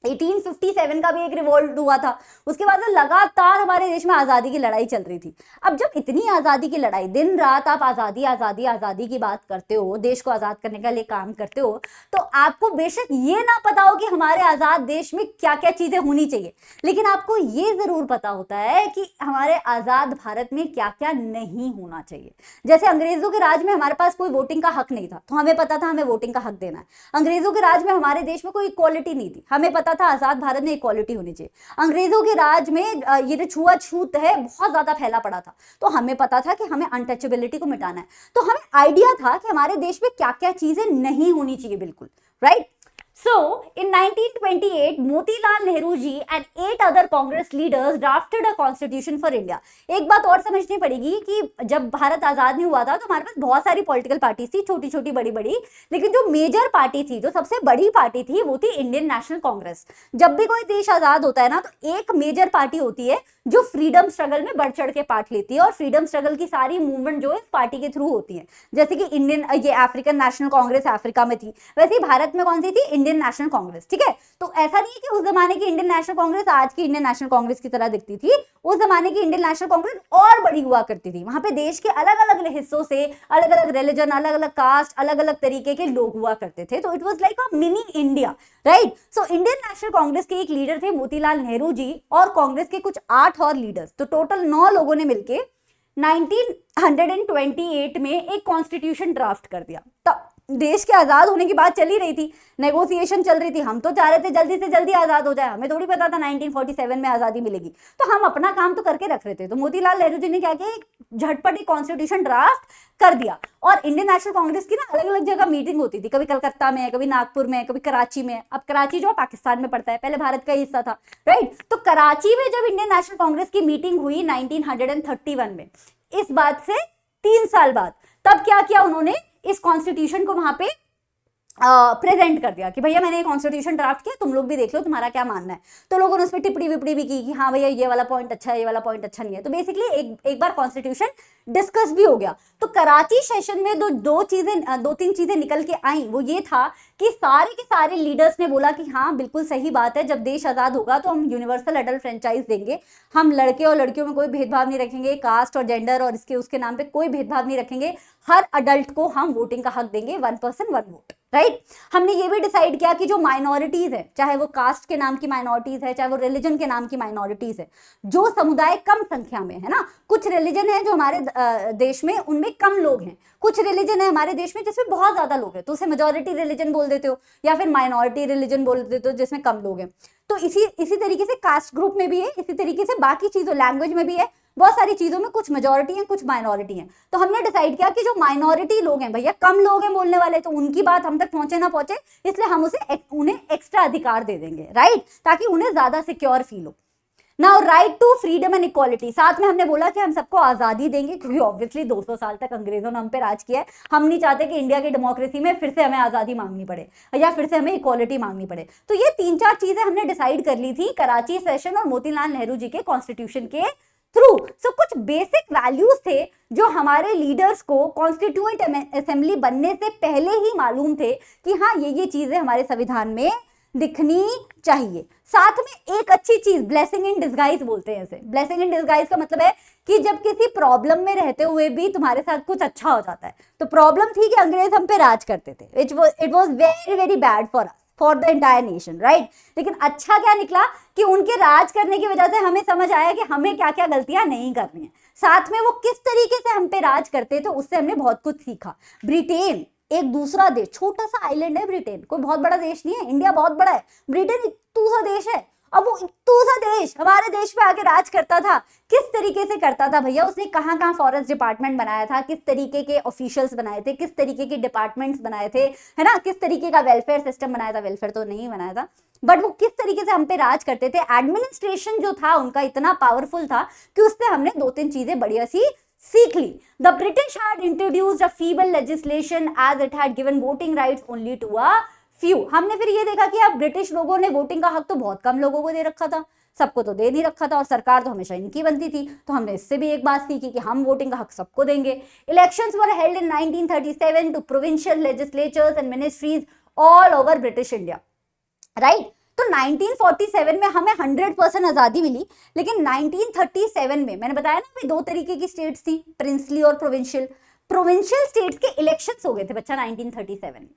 1857 का भी एक रिवोल्ट हुआ था, उसके बाद लगातार हमारे देश में आजादी की लड़ाई चल रही थी। अब जब इतनी आजादी की लड़ाई, दिन रात आप आजादी आजादी आजादी की बात करते हो, देश को आजाद करने के लिए काम करते हो, तो आपको बेशक ये ना पता हो कि हमारे आजाद देश में क्या क्या चीजें होनी चाहिए, लेकिन आपको ये जरूर पता होता है कि हमारे आजाद भारत में क्या क्या नहीं होना चाहिए। जैसे अंग्रेजों के राज में हमारे पास कोई वोटिंग का हक नहीं था, तो हमें पता था हमें वोटिंग का हक देना है। अंग्रेजों के राज में हमारे देश में कोई इक्वालिटी नहीं थी, हमें पता था आजाद भारत में इक्वालिटी होनी चाहिए। अंग्रेजों के राज में ये जो छुआछूत है बहुत ज्यादा फैला पड़ा था, तो हमें पता था कि हमें अनटचेबिलिटी को मिटाना है। तो हमें आइडिया था कि हमारे देश में क्या क्या चीजें नहीं होनी चाहिए, बिल्कुल right. So, in 1928, Motilal Nehru ji and 8 other Congress leaders drafted a constitution for India. एक बात और समझनी पड़ेगी कि जब भारत आजाद नहीं हुआ था तो हमारे पास बहुत सारी पॉलिटिकल पार्टीज थी, छोटी छोटी बड़ी बड़ी, लेकिन जो मेजर पार्टी थी, जो सबसे बड़ी पार्टी थी, वो थी इंडियन नेशनल कांग्रेस। जब भी कोई देश आजाद होता है ना, तो एक मेजर पार्टी होती है जो फ्रीडम स्ट्रगल में बढ़ चढ़ के पार्ट लेती है, और फ्रीडम स्ट्रगल की सारी मूवमेंट जो है इस पार्टी के थ्रू होती है। जैसे कि ये अफ्रीकन नेशनल कांग्रेस अफ्रीका में थी, वैसे ही भारत में कौन सी थी? इंडियन नेशनल कांग्रेस, ठीक है। तो ऐसा नहीं है कि उस जमाने की इंडियन नेशनल कांग्रेस आज की इंडियन नेशनल कांग्रेस की तरह दिखती थी। उस जमाने की इंडियन नेशनल कांग्रेस और बड़ी हुआ करती थी। वहां पे देश के अलग अलग हिस्सों से अलग अलग रिलीजन, अलग अलग कास्ट, अलग अलग तरीके के लोग हुआ करते थे। तो it was like a mini India, right. So Indian national Congress के एक लीडर थे मोतीलाल नेहरू जी, और कांग्रेस के कुछ 8 और लीडर्स, तो टोटल 9 लोगों ने मिलके 1928 में एक कॉन्स्टिट्यूशन ड्राफ्ट कर दिया। तब देश के आजाद होने की बात चल ही रही थी, नेगोशिएशन चल रही थी, हम तो चाह रहे थे जल्दी से जल्दी आजाद हो जाए, हमें थोड़ी पता था 1947 में आजादी मिलेगी, तो हम अपना काम तो करके रख रहे थे। तो मोतीलाल नेहरू जी ने क्या किया, झटपट एक कॉन्स्टिट्यूशन ड्राफ्ट कर दिया। और इंडियन नेशनल कांग्रेस की ना अलग अलग जगह मीटिंग होती थी, कभी कलकत्ता में, कभी नागपुर में, कभी कराची में। अब कराची जो पाकिस्तान में पड़ता है, पहले भारत का हिस्सा था, राइट। तो कराची में जब इंडियन नेशनल कांग्रेस की मीटिंग हुई 1931 में, इस बात से 3 साल बाद, तब क्या किया उन्होंने, इस कॉन्स्टिट्यूशन को वहां पे प्रेजेंट कर दिया कि भैया मैंने कॉन्स्टिट्यूशन ड्राफ्ट किया, तुम लोग भी देख लो तुम्हारा क्या मानना है। तो लोगों ने उस पर टिप्पणी विपड़ी भी की कि हाँ भैया ये वाला पॉइंट अच्छा है, ये वाला पॉइंट अच्छा नहीं है। तो बेसिकली एक बार कॉन्स्टिट्यूशन डिस्कस भी हो गया। तो कराची सेशन में दो तीन चीजें निकल के आई। वो ये था कि सारे के सारे लीडर्स ने बोला कि हाँ बिल्कुल सही बात है, जब देश आजाद होगा तो हम यूनिवर्सल अडल्ट फ्रेंचाइज देंगे, हम लड़के और लड़कियों में कोई भेदभाव नहीं रखेंगे, कास्ट और जेंडर और इसके उसके नाम पे कोई भेदभाव नहीं रखेंगे, हर अडल्ट को हम वोटिंग का हक देंगे, 1 पर्सन 1 वोट, राइट। हमने ये भी डिसाइड किया कि जो माइनॉरिटीज है, चाहे वो कास्ट के नाम की माइनॉरिटीज है, चाहे वो रिलीजन के नाम की माइनॉरिटीज है, जो समुदाय कम संख्या में है ना, कुछ रिलीजन है जो हमारे देश में उनमें कम लोग हैं, कुछ रिलीजन है हमारे देश में जिसमें बहुत ज्यादा लोग हैं, तो उसे मेजोरिटी रिलीजन बोल देते हो या फिर माइनॉरिटी रिलीजन बोल देते हो जिसमें कम लोग हैं। तो इसी तरीके से कास्ट ग्रुप में भी है, इसी तरीके से बाकी चीजों लैंग्वेज में भी है, बहुत सारी चीजों में कुछ मेजोरिटी है कुछ माइनॉरिटी है। तो हमने डिसाइड किया कि जो माइनॉरिटी लोग हैं, भैया कम लोग हैं बोलने वाले, तो उनकी बात हम तक पहुंचे ना पहुंचे, इसलिए हम उन्हें एक्स्ट्रा अधिकार दे देंगे, राइट, ताकि उन्हें ज्यादा सिक्योर फील हो। Now right to freedom and equality, साथ में हमने बोला कि हम सबको आजादी देंगे, क्योंकि ऑब्वियसली 200 साल तक अंग्रेजों ने हम पे राज किया है, हम नहीं चाहते कि इंडिया की डेमोक्रेसी में फिर से हमें आजादी मांगनी पड़े या फिर से हमें इक्वालिटी मांगनी पड़े। तो ये 3-4 चीजें हमने डिसाइड कर ली थी कराची सेशन और मोतीलाल नेहरू जी के कॉन्स्टिट्यूशन के थ्रू। सो कुछ बेसिक वैल्यूज थे जो हमारे लीडर्स को कॉन्स्टिट्यूएंट असेंबली बनने से पहले ही मालूम थे कि हाँ ये चीजें हमारे संविधान में दिखनी चाहिए। साथ में एक अच्छी चीज, ब्लेसिंग इन डिस्गाइज बोलते हैं इसे। ब्लेसिंग इन डिस्गाइज का मतलब है कि जब किसी प्रॉब्लम में रहते हुए भी तुम्हारे साथ कुछ अच्छा हो जाता है। तो प्रॉब्लम थी कि अंग्रेज हम पे राज करते थे, it was very very bad for us, for the entire nation, right. लेकिन अच्छा क्या निकला कि उनके राज करने की वजह से हमें समझ आया कि हमें क्या क्या गलतियां नहीं करनी है। साथ में वो किस तरीके से हम पे राज करते थे उससे हमने बहुत कुछ सीखा। ब्रिटेन एक दूसरा देश, छोटा सा आइलैंड है ब्रिटेन, कोई बहुत बड़ा देश नहीं है, इंडिया बहुत बड़ा है, ब्रिटेन एक दूसरा देश है, अब वो दूसरा देश हमारे देश पे आके राज करता था, किस तरीके से करता था भैया, उसने कहाँ कहाँ फॉरेस्ट डिपार्टमेंट बनाया था, किस तरीके के ऑफिशियल्स बनाए थे, किस तरीके के डिपार्टमेंट्स बनाए थे, है ना, किस तरीके का वेलफेयर सिस्टम बनाया था, वेलफेयर तो नहीं बनाया था, बट वो किस तरीके से हम पे राज करते थे। एडमिनिस्ट्रेशन जो था उनका इतना पावरफुल था कि उससे हमने 2-3 चीजें बढ़िया सी सीख ली। The British had introduced a feeble legislation as it had given voting rights only to a few. हमने फिर ये देखा कि अब ब्रिटिश लोगों ने वोटिंग का हक तो बहुत कम लोगों को दे रखा था, सबको तो दे नहीं रखा था, और सरकार तो हमेशा इनकी बनती थी, तो हमने इससे भी एक बात सीखी कि हम वोटिंग का हक सबको देंगे। Elections were held in 1937 to provincial legislatures and ministries all over British India, right. तो 1947 में हमें 100% आजादी मिली, लेकिन 1937 में मैंने बताया ना, 2 तरीके की स्टेट्स थी, प्रिंसली और प्रोविंशियल। प्रोविंशियल स्टेट्स के इलेक्शंस हो गए थे बच्चा 1937 में,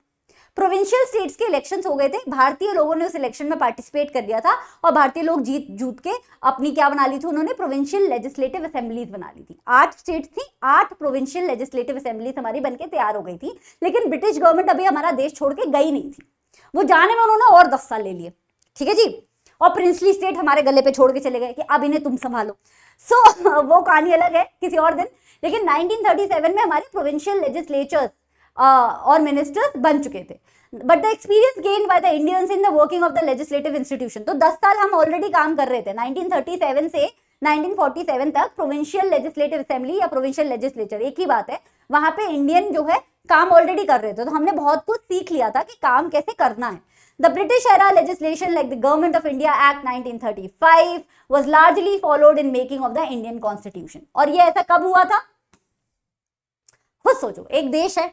प्रोविंशियल स्टेट्स के इलेक्शंस हो गए थे, भारतीय लोगों ने उस इलेक्शन में पार्टिसिपेट कर लिया था, और भारतीय लोग जीत के अपनी क्या बना ली थी उन्होंने, प्रोविंशियल लेजिस्लेटिव असेंबलीज बना ली थी। 8 स्टेट्स थी, 8 प्रोविंशियल लेजिस्लेटिव असेंबलीज हमारी बनके तैयार हो गई थी, लेकिन ब्रिटिश गवर्नमेंट अभी हमारा देश छोड़ के गई नहीं थी, वो जाने में उन्होंने और 10 साल ले लिए, ठीक है जी। और प्रिंसली स्टेट हमारे गले पे छोड़ के चले गए कि अब इन्हें तुम संभालो। वो कहानी अलग है किसी और दिन। लेकिन 1937 में हमारे प्रोविंशियल लेजिस्लेचर्स और मिनिस्टर्स बन चुके थे, but the experience gained by the Indians in the working of the legislative institution, तो 10 साल हम ऑलरेडी काम कर रहे थे। 1937 से 1947 तक प्रोविंशियल लेजिस्लेटिव असेंबली या प्रोविंशियल लेजिस्लेचर एक ही बात है, वहां पे इंडियन जो है काम ऑलरेडी कर रहे थे, तो हमने बहुत कुछ सीख लिया था कि काम कैसे करना है। The British era legislation like the Government of India Act 1935 was largely followed in making of the Indian Constitution। और ये ऐसा कब हुआ था, खुद सोचो, एक देश है,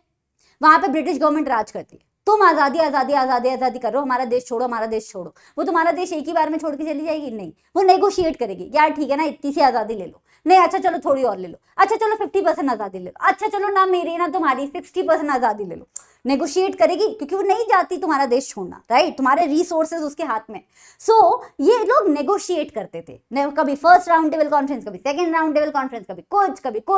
वहां पे ब्रिटिश गवर्नमेंट राज करती है, तुम आजादी आजादी आजादी आजादी कर रहे हो, हमारा देश छोड़ो हमारा देश छोड़ो, वो तुम्हारा देश एक ही बार में छोड़ के चली जाएगी? नहीं, वो नेगोशिएट करेगी, यार ठीक है ना, इतनी सी आजादी ले लो, नहीं अच्छा चलो थोड़ी और ले लो, अच्छा चलो 50% आजादी ले लो, अच्छा चलो ना मेरी ना तुम्हारी 60% आजादी ले लो, नेगोशिएट करेगी, क्योंकि वो नहीं जाती तुम्हारा देश छोड़ना, राइट, तुम्हारे रिसोर्सेज उसके हाथ में। सो ये लोग नेगोशिएट करते थे, कभी फर्स्ट राउंड टेबल कॉन्फ्रेंस, कभी सेकंड राउंड टेबल कॉन्फ्रेंस,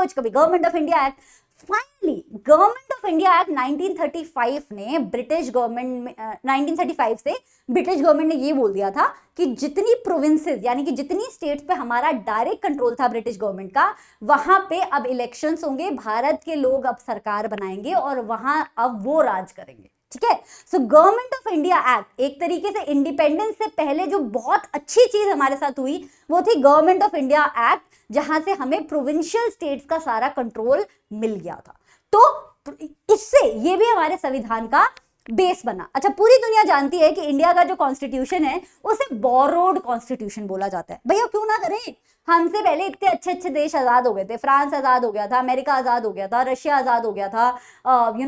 कभी government of India act. Finally government of India act 1935 ने ब्रिटिश गवर्नमेंट में 1935 से ब्रिटिश गवर्नमेंट ने ये बोल दिया था कि जितनी प्रोविंसेस यानी कि जितनी स्टेट्स पे हमारा डायरेक्ट कंट्रोल था ब्रिटिश गवर्नमेंट का, वहां पे अब इलेक्शंस होंगे, भारत के लोग अब सरकार बनाएंगे और वहां अब वो राज करेंगे, ठीक है। So government of India act एक तरीके से इंडिपेंडेंस से पहले जो बहुत अच्छी चीज हमारे साथ हुई वो थी गवर्नमेंट ऑफ इंडिया एक्ट, जहां से हमें प्रोविंशियल स्टेट्स का सारा कंट्रोल मिल गया था। तो इससे ये भी हमारे संविधान का बेस बना। अच्छा, पूरी दुनिया जानती है कि इंडिया का जो कॉन्स्टिट्यूशन है उसे बोरोड कॉन्स्टिट्यूशन बोला जाता है। भैया क्यों ना करें, हमसे पहले इतने अच्छे अच्छे देश आजाद हो गए थे, फ्रांस आजाद हो गया था, अमेरिका आजाद हो गया था, रशिया आजाद हो गया था,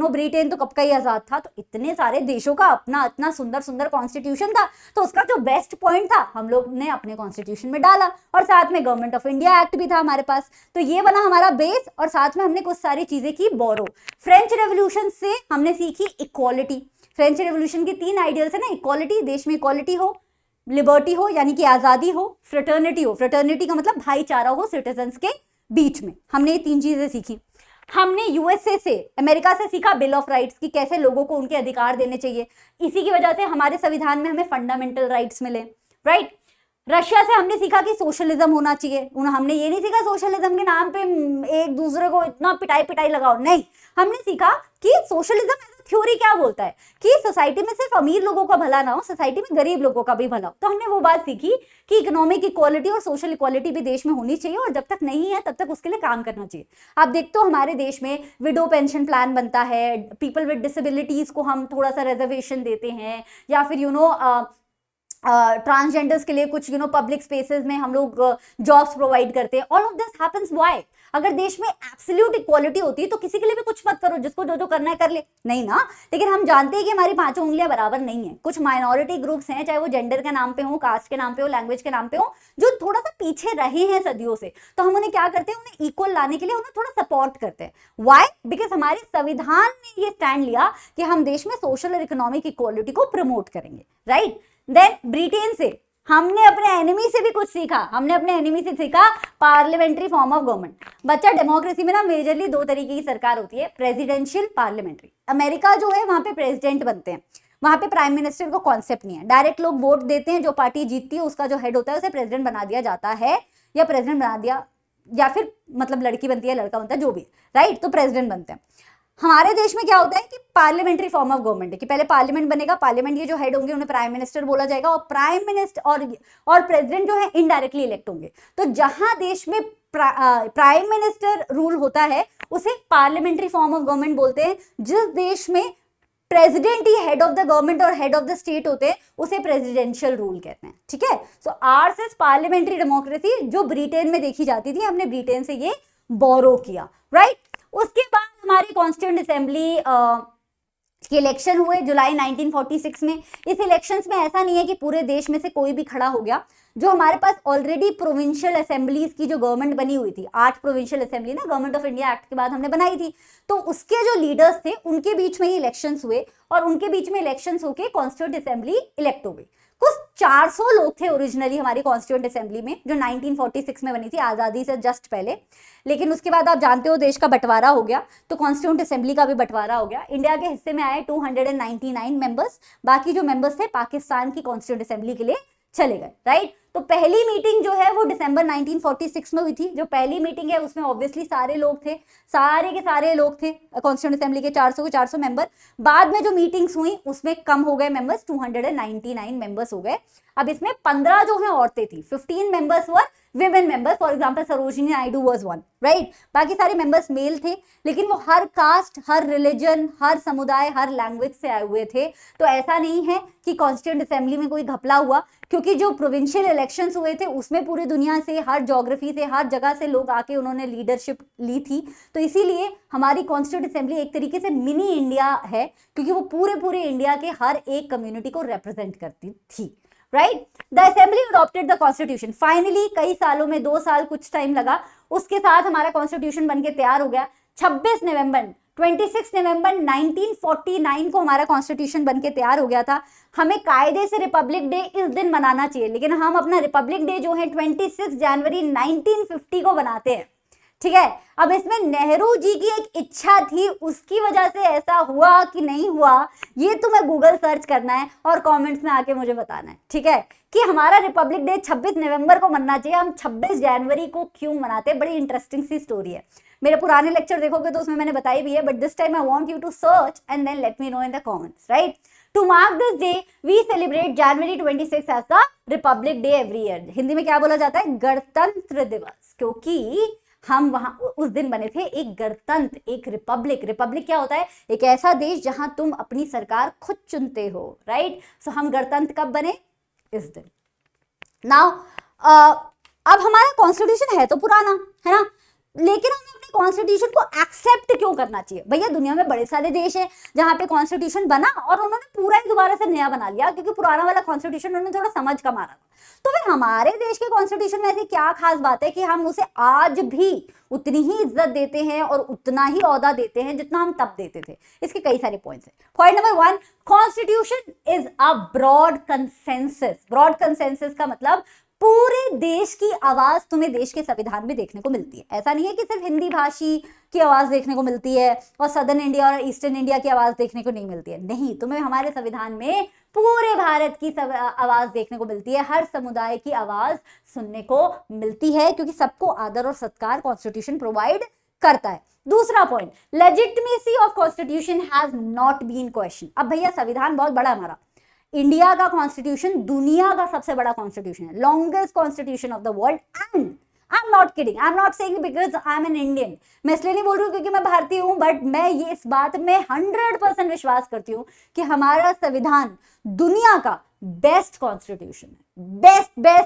ब्रिटेन तो कब का ही आजाद था, तो इतने सारे देशों का अपना इतना सुंदर सुंदर कॉन्स्टिट्यूशन था, तो उसका जो बेस्ट पॉइंट था हम लोग ने अपने कॉन्स्टिट्यूशन में डाला, और साथ में गवर्नमेंट ऑफ इंडिया एक्ट भी था हमारे पास, तो ये बना हमारा बेस, और साथ में हमने कुछ सारी चीजें की बोरो। फ्रेंच रेवोल्यूशन से हमने सीखी इक्वालिटी। फ्रेंच रेवोल्यूशन की 3 आइडियल्स है ना, इक्वालिटी, देश में इक्वालिटी हो, लिबर्टी हो यानी कि आजादी हो, फ्रेटर्निटी हो, फ्रेटर्निटी का मतलब भाईचारा हो सिटीजन्स के बीच में, हमने ये 3 चीजें सीखी। हमने यूएसए से, अमेरिका से सीखा बिल ऑफ राइट्स की कैसे लोगों को उनके अधिकार देने चाहिए, इसी की वजह से हमारे संविधान में हमें फंडामेंटल राइट्स मिले, राइट। रशिया से हमने सीखा कि सोशलिज्म होना चाहिए, हमने ये नहीं सीखा सोशलिज्म के नाम पे एक दूसरे को इतना पिटाई लगाओ, नहीं, हमने सीखा कि सोशलिज्म एज अ थ्योरी क्या बोलता है कि सोसाइटी में सिर्फ अमीर लोगों का भला ना हो, सोसाइटी में गरीब लोगों का भी भला हो। तो हमने वो बात सीखी कि इकोनॉमिक इक्वालिटी और सोशल इक्वालिटी भी देश में होनी चाहिए, और जब तक नहीं है तब तक उसके लिए काम करना चाहिए। आप देखते हो हमारे देश में विडो पेंशन प्लान बनता है, पीपल विद डिसेबिलिटीज को हम थोड़ा सा रिजर्वेशन देते हैं, या फिर ट्रांसजेंडर्स के लिए कुछ पब्लिक स्पेसेस में हम लोग जॉब्स प्रोवाइड करते हैं। All of this happens why? अगर देश में एब्सोल्यूट इक्वालिटी होती तो किसी के लिए भी कुछ मत करो, जिसको जो जो करना है कर ले, नहीं ना। लेकिन हम जानते हैं कि हमारी 5 उंगलियां बराबर नहीं है, कुछ माइनॉरिटी ग्रुप्स हैं, चाहे वो जेंडर के नाम पे हो, कास्ट के नाम पे हो, लैंग्वेज के नाम पे हो, जो थोड़ा सा पीछे रहे हैं सदियों से, तो हम उन्हें क्या करते हैं, उन्हें इक्वल लाने के लिए उन्हें थोड़ा सपोर्ट करते हैं। व्हाई? बिकॉज हमारे संविधान ने ये स्टैंड लिया कि हम देश में सोशल और इकोनॉमिक इक्वालिटी को प्रमोट करेंगे, राइट। देन ब्रिटेन से हमने अपने एनिमी से भी कुछ सीखा, हमने अपने एनिमी से सीखा पार्लियामेंट्री फॉर्म ऑफ गवर्नमेंट। बच्चा डेमोक्रेसी में ना मेजरली 2 तरीके की सरकार होती है, प्रेसिडेंशियल, पार्लियामेंट्री। अमेरिका जो है वहां पे प्रेसिडेंट बनते हैं, वहां पे प्राइम मिनिस्टर को कॉन्सेप्ट नहीं है, डायरेक्ट लोग वोट देते हैं, जो पार्टी जीतती है उसका जो हेड होता है उसे प्रेसिडेंट बना दिया जाता है, या प्रेसिडेंट बना दिया, या फिर मतलब लड़की बनती है लड़का बनता है जो भी, राइट, तो प्रेसिडेंट बनते हैं। हमारे देश में क्या होता है कि पार्लियामेंट्री फॉर्म ऑफ गवर्नमेंट है, कि पहले पार्लियामेंट बनेगा, पार्लियामेंट के जो हेड होंगे उन्हें प्राइम मिनिस्टर बोला जाएगा, और प्राइम मिनिस्टर और प्रेसिडेंट जो है इनडायरेक्टली इलेक्ट होंगे। तो जहां देश में प्राइम मिनिस्टर रूल होता है उसे पार्लियामेंट्री फॉर्म ऑफ गवर्नमेंट बोलते हैं। जिस देश में president he head of the government और हेड ऑफ द स्टेट होते हैं उसे प्रेसिडेंशियल रूल कहते हैं, ठीक है। सो आर्स इज पार्लियामेंट्री डेमोक्रेसी, जो ब्रिटेन में देखी जाती थी, हमने ब्रिटेन से ये बोरो किया, राइट। उसके बाद हमारी कॉन्स्टिट्यूएंट असेंबली के इलेक्शन हुए जुलाई 1946 में। इस इलेक्शंस में ऐसा नहीं है कि पूरे देश में से कोई भी खड़ा हो गया। जो हमारे पास ऑलरेडी प्रोविंशियल असेंबलीज की जो गवर्नमेंट बनी हुई थी, 8 प्रोविंशियल असेंबली ना गवर्नमेंट ऑफ इंडिया एक्ट के बाद हमने बनाई थी, तो उसके जो लीडर्स थे उनके बीच में ही इलेक्शंस हुए, और उनके बीच में इलेक्शंस होके कॉन्स्टिट्यूएंट असेंबली इलेक्ट हो गई। कुछ 400 लोग थे ओरिजिनली हमारी कॉन्स्टिट्यूएंट असेंबली में, जो 1946 में बनी थी, आज़ादी से जस्ट पहले। लेकिन उसके बाद आप जानते हो देश का बंटवारा हो गया, तो कॉन्स्टिट्यूएंट असेंबली का भी बंटवारा हो गया। इंडिया के हिस्से में आए 299 मेंबर्स, बाकी जो मेंबर्स थे पाकिस्तान की कॉन्स्टिट्यूएंट असेंबली के लिए चले गए, राइट। तो पहली मीटिंग जो है वो दिसंबर 1946 में हुई थी। जो पहली मीटिंग है उसमें ऑब्वियसली सारे लोग थे, सारे के सारे लोग थे कॉन्स्टिट्यूएंट असेंबली के 400 के 400 मेंबर। बाद में जो मीटिंग्स हुई उसमें कम हो गए मेंबर्स, 299 मेंबर्स हो गए। अब इसमें 15 जो है औरतें थी, 15 members were women members, for example Sarojini Naidu was one, right. बाकी सारे मेंबर्स मेल थे, लेकिन वो हर कास्ट, हर रिलीजन, हर समुदाय, हर लैंग्वेज से आए हुए थे। तो ऐसा नहीं है कि कॉन्स्टिट्यूएंट असेंबली में कोई घपला हुआ, क्योंकि जो प्रोविंशियल इलेक्शंस हुए थे उसमें पूरी दुनिया से, हर ज्योग्राफी से, हर जगह से लोग आके उन्होंने लीडरशिप ली थी। तो इसीलिए हमारी कॉन्स्टिट्यूएंट असेंबली एक तरीके से मिनी इंडिया है, क्योंकि वो पूरे इंडिया के हर एक कम्युनिटी को रिप्रेजेंट करती थी, right. The assembly adopted the constitution finally, कई सालों में, 2 साल कुछ टाइम लगा, उसके साथ हमारा कॉन्स्टिट्यूशन बनके तैयार हो गया। 26 नवंबर 1949 को हमारा कॉन्स्टिट्यूशन बनके तैयार हो गया था। हमें कायदे से रिपब्लिक डे इस दिन मनाना चाहिए, लेकिन हम अपना रिपब्लिक डे जो है 26 जनवरी 1950 को बनाते हैं, ठीक है। अब इसमें नेहरू जी की एक इच्छा थी, उसकी वजह से ऐसा हुआ कि नहीं हुआ, ये तुम्हें गूगल सर्च करना है और कमेंट्स में आके मुझे बताना है, ठीक है, कि हमारा रिपब्लिक डे 26 नवंबर को मनना चाहिए, हम 26 जनवरी को क्यों मनाते हैं। बड़ी इंटरेस्टिंग सी स्टोरी है। मेरे पुराने लेक्चर देखोगे तो उसमें मैंने बताई भी है, but this time I want you to search and then let me know in the comments, right. To mark this day we celebrate January 26 as the republic day every year. Hindi में क्या बोला जाता है, गणतंत्र दिवस, क्योंकि हम वहां उस दिन बने थे एक गणतंत्र, एक रिपब्लिक। रिपब्लिक क्या होता है, एक ऐसा देश जहां तुम अपनी सरकार खुद चुनते हो, राइट। सो हम गणतंत्र कब बने, इस दिन। नाउ अब हमारा कॉन्स्टिट्यूशन है तो पुराना, है ना, लेकिन हमें अपने कॉन्स्टिट्यूशन को एक्सेप्ट क्यों करना चाहिए। भैया दुनिया में बड़े सारे देश हैं जहां पे कॉन्स्टिट्यूशन बना और उन्होंने पूरा ही दोबारा से नया बना लिया, क्योंकि पुराना वाला कॉन्स्टिट्यूशन उन्होंने थोड़ा समझ का मारा था। तो फिर हमारे देश के कॉन्स्टिट्यूशन में ऐसी क्या खास बात है कि हम उसे आज भी उतनी ही इज्जत देते हैं और उतना ही औहदा देते हैं जितना हम तब देते थे। इसके कई सारे पॉइंट्स हैं। Point number 1, constitution is a broad consensus. Broad consensus का मतलब पूरे देश की आवाज तुम्हें देश के संविधान में देखने को मिलती है। ऐसा नहीं है कि सिर्फ हिंदी भाषी की आवाज देखने को मिलती है और सदर्न इंडिया और ईस्टर्न इंडिया की आवाज देखने को नहीं मिलती है। नहीं, तुम्हें हमारे संविधान में पूरे भारत की आवाज देखने को मिलती है, हर समुदाय की आवाज सुनने को मिलती है, क्योंकि सबको आदर और सत्कार कॉन्स्टिट्यूशन प्रोवाइड करता है। दूसरा point, legitimacy of constitution has not been question. अब भैया संविधान बहुत बड़ा हमारा, इंडिया का कॉन्स्टिट्यूशन दुनिया का सबसे बड़ा कॉन्स्टिट्यूशन है, longest constitution of the world. And I am not kidding, I am not saying because I am an Indian. मैं इसलिए नहीं बोल रही हूँ क्योंकि मैं भारतीय हूँ, बट मैं ये इस बात में 100% विश्वास करती हूँ कि हमारा संविधान दुनिया का बेस्ट कॉन्स्टिट्यूशन है,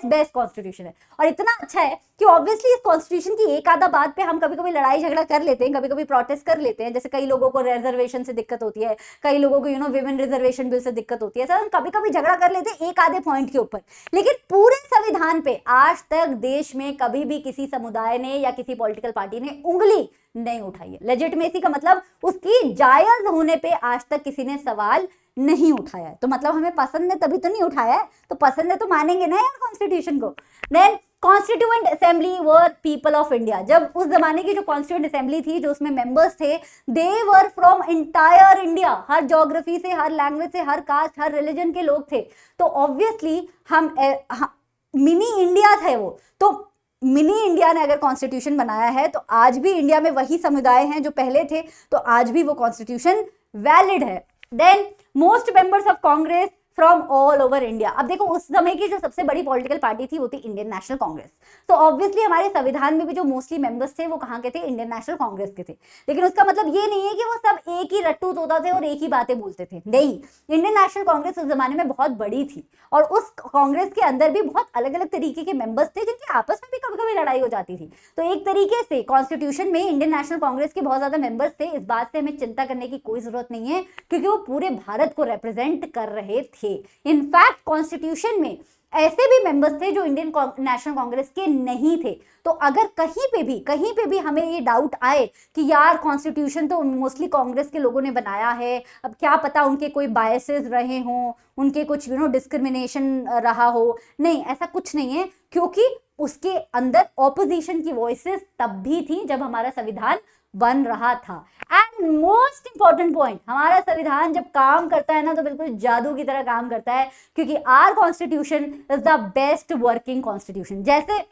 बेस्ट कॉन्स्टिट्यूशन है। और इतना अच्छा है कि ऑब्वियसली इस कॉन्स्टिट्यूशन की एक आधा बात पे हम कभी कभी लड़ाई झगड़ा कर लेते हैं, कभी कभी प्रोटेस्ट कर लेते हैं। जैसे कई लोगों को रिजर्वेशन से दिक्कत होती है, कई लोगों को विमेन रिजर्वेशन बिल से दिक्कत होती है, सर हम कभी कभी झगड़ा कर लेते हैं एक आधे पॉइंट के ऊपर। लेकिन पूरे संविधान पे आज तक देश में कभी भी किसी समुदाय ने या किसी पॉलिटिकल पार्टी ने उंगली नहीं उठाई है। लेजिटिमेसी का मतलब उसकी जायज होने पे आज तक किसी ने सवाल नहीं उठाया है। तो मतलब हमें पसंद है तभी तो नहीं उठाया है, तो पसंद है तो मानेंगे ना यार कॉन्स्टिट्यूशन को। Then constituent assembly were people of India. जब उस जमाने की जो कॉन्स्टिट्यूएंट असेंबली थी, जो उसमें मेंबर्स थे, they were from entire India, हर ज्योग्राफी से, हर लैंग्वेज से, हर कास्ट, हर रिलीजन के लोग थे। तो ऑब्वियसली हम मिनी इंडिया थे वो। तो मिनी इंडिया ने अगर कॉन्स्टिट्यूशन बनाया है तो आज भी इंडिया में वही समुदाय हैं जो पहले थे, तो आज भी वो कॉन्स्टिट्यूशन वैलिड है। Then most members of Congress from all over India. अब देखो उस समय की जो सबसे बड़ी पॉलिटिकल पार्टी थी वो थी इंडियन नेशनल कांग्रेस। तो ऑब्वियसली हमारे संविधान में भी जो मोस्टली मेंबर्स थे वो कहाँ के थे, इंडियन नेशनल कांग्रेस के थे। लेकिन उसका मतलब ये नहीं है कि वो सब एक ही रट्टू तोता थे और एक ही बातें बोलते थे, नहीं। इंडियन नेशनल कांग्रेस उस जमाने में बहुत बड़ी थी और उस कांग्रेस के अंदर भी बहुत अलग अलग तरीके के मेंबर्स थे जिनकी आपस में भी कभी कभी लड़ाई हो जाती थी। तो एक तरीके से कॉन्स्टिट्यूशन में इंडियन नेशनल कांग्रेस के बहुत ज्यादा मेंबर्स थे। इस बात से हमें चिंता करने की कोई जरूरत नहीं है क्योंकि वो पूरे भारत को रिप्रेजेंट कर रहे थे। इनफैक्ट कॉन्स्टिट्यूशन में ऐसे भी मेंबर्स थे जो इंडियन नेशनल कांग्रेस के नहीं थे। तो अगर कहीं पे भी हमें ये डाउट आए कि यार कॉन्स्टिट्यूशन तो मोस्टली कांग्रेस के लोगों ने बनाया है, अब क्या पता उनके कोई बायसेस रहे हों, उनके कुछ डिस्क्रिमिनेशन रहा हो, नहीं, ऐसा कुछ नहीं है क्योंकि उसके अंदर ऑपोजिशन की वॉइसेस तब भी थी जब हमारा संविधान बन रहा था। एंड मोस्ट इंपॉर्टेंट पॉइंट, हमारा संविधान जब काम करता है ना तो बिल्कुल जादू की तरह काम करता है क्योंकि our constitution is the best working constitution. जैसे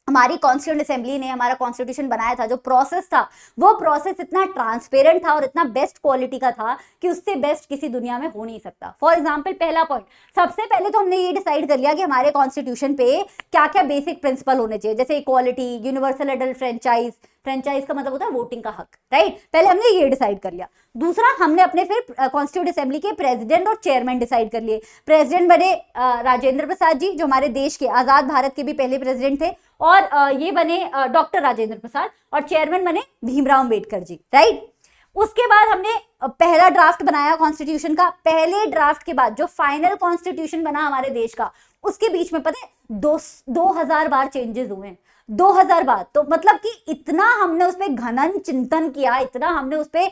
हमारी कॉन्स्टिट्यूएंट असेंबली ने हमारा कॉन्स्टिट्यूशन बनाया था, जो प्रोसेस था वो प्रोसेस इतना ट्रांसपेरेंट था और इतना बेस्ट क्वालिटी का था कि उससे बेस्ट किसी दुनिया में हो नहीं सकता। फॉर एग्जांपल पहला पॉइंट, सबसे पहले तो हमने ये डिसाइड कर लिया कि हमारे कॉन्स्टिट्यूशन पे क्या क्या बेसिक प्रिंसिपल होने चाहिए, जैसे equality, universal adult franchise, franchise का मतलब होता है वोटिंग का हक, राइट। पहले हमने ये डिसाइड कर लिया। दूसरा, हमने अपने फिर कॉन्स्टिट्यूएंट असेंबली के प्रेसिडेंट और चेयरमैन डिसाइड कर लिए। प्रेसिडेंट बने राजेंद्र प्रसाद जी, जो हमारे देश के, आजाद भारत के भी पहले प्रेसिडेंट थे, और ये बने डॉक्टर राजेंद्र प्रसाद, और चेयरमैन बने भीमराव अंबेडकर जी, राइट। उसके बाद हमने पहला ड्राफ्ट बनाया कॉन्स्टिट्यूशन का। पहले ड्राफ्ट के बाद जो फाइनल कॉन्स्टिट्यूशन बना हमारे देश का, उसके बीच में पता है 2000 बार चेंजेस हुए हैं, 2000 बार। तो मतलब कि इतना हमने उस पर घनन चिंतन किया, इतना हमने उस पर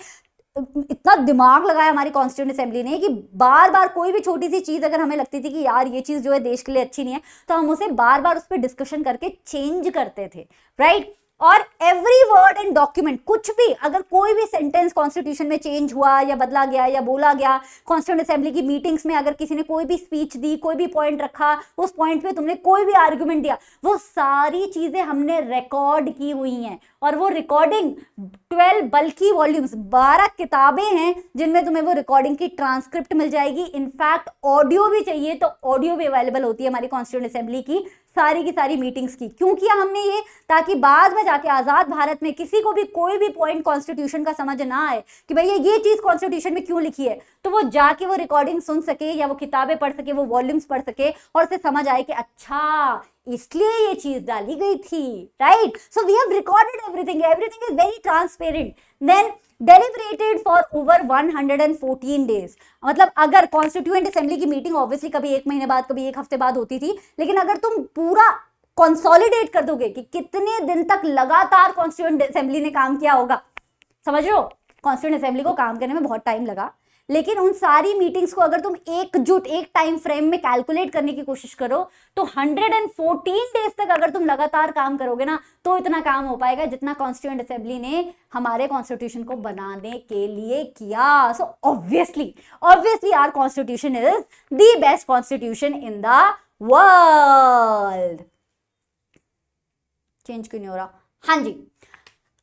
इतना दिमाग लगाया हमारी कॉन्स्टिट्यूएंट असेंबली ने कि बार बार कोई भी छोटी सी चीज अगर हमें लगती थी कि यार ये चीज जो है देश के लिए अच्छी नहीं है, तो हम उसे बार बार उस पर डिस्कशन करके चेंज करते थे, राइट। और एवरी वर्ड एंड डॉक्यूमेंट, कुछ भी अगर कोई भी सेंटेंस कॉन्स्टिट्यूशन में चेंज हुआ या बदला गया या बोला गया, कॉन्स्टिट्यूएंट असेंबली की मीटिंग्स में अगर किसी ने कोई भी स्पीच दी, कोई भी पॉइंट रखा, उस पॉइंट पे तुमने कोई भी आर्गुमेंट दिया, वो सारी चीजें हमने रिकॉर्ड की हुई हैं। और वो रिकॉर्डिंग 12 बल्कि वॉल्यूम्स, 12 किताबें हैं जिनमें तुम्हें वो रिकॉर्डिंग की ट्रांसक्रिप्ट मिल जाएगी। इनफैक्ट ऑडियो भी चाहिए तो ऑडियो भी अवेलेबल होती है हमारी कॉन्स्टिट्यूएंट असेंबली की सारी की सारी मीटिंग्स की। क्यों किया हमने ये? ताकि बाद में जाके आजाद भारत में किसी को भी कोई भी पॉइंट कॉन्स्टिट्यूशन का समझ ना आए कि भैया ये चीज कॉन्स्टिट्यूशन में क्यों लिखी है, तो वो जाके वो रिकॉर्डिंग सुन सके या वो किताबें पढ़ सके, वो वॉल्यूम्स पढ़ सके और उसे समझ आए कि अच्छा इसलिए ये चीज डाली गई थी, right. So we have recorded everything, everything is very transparent. Then deliberated for over 114 days। मतलब अगर कॉन्स्टिट्यूएंट असेंबली की मीटिंग ऑब्वियसली कभी एक महीने बाद, कभी एक हफ्ते बाद होती थी, लेकिन अगर तुम पूरा कंसोलिडेट कर दोगे कि कितने दिन तक लगातार कॉन्स्टिट्यूएंट असेंबली ने काम किया होगा, समझ रहे हो, कॉन्स्टिट्यूएंट असेंबली को काम करने में बहुत टाइम लगा, लेकिन उन सारी मीटिंग्स को अगर तुम एकजुट एक टाइम फ्रेम में कैलकुलेट करने की कोशिश करो तो 114 डेज तक अगर तुम लगातार काम करोगे ना, तो इतना काम हो पाएगा जितना कॉन्स्टिट्यूएंट असेंबली ने हमारे कॉन्स्टिट्यूशन को बनाने के लिए किया। So obviously our constitution is the best constitution in the world. Change क्यों नहीं हो रहा? हाँ जी,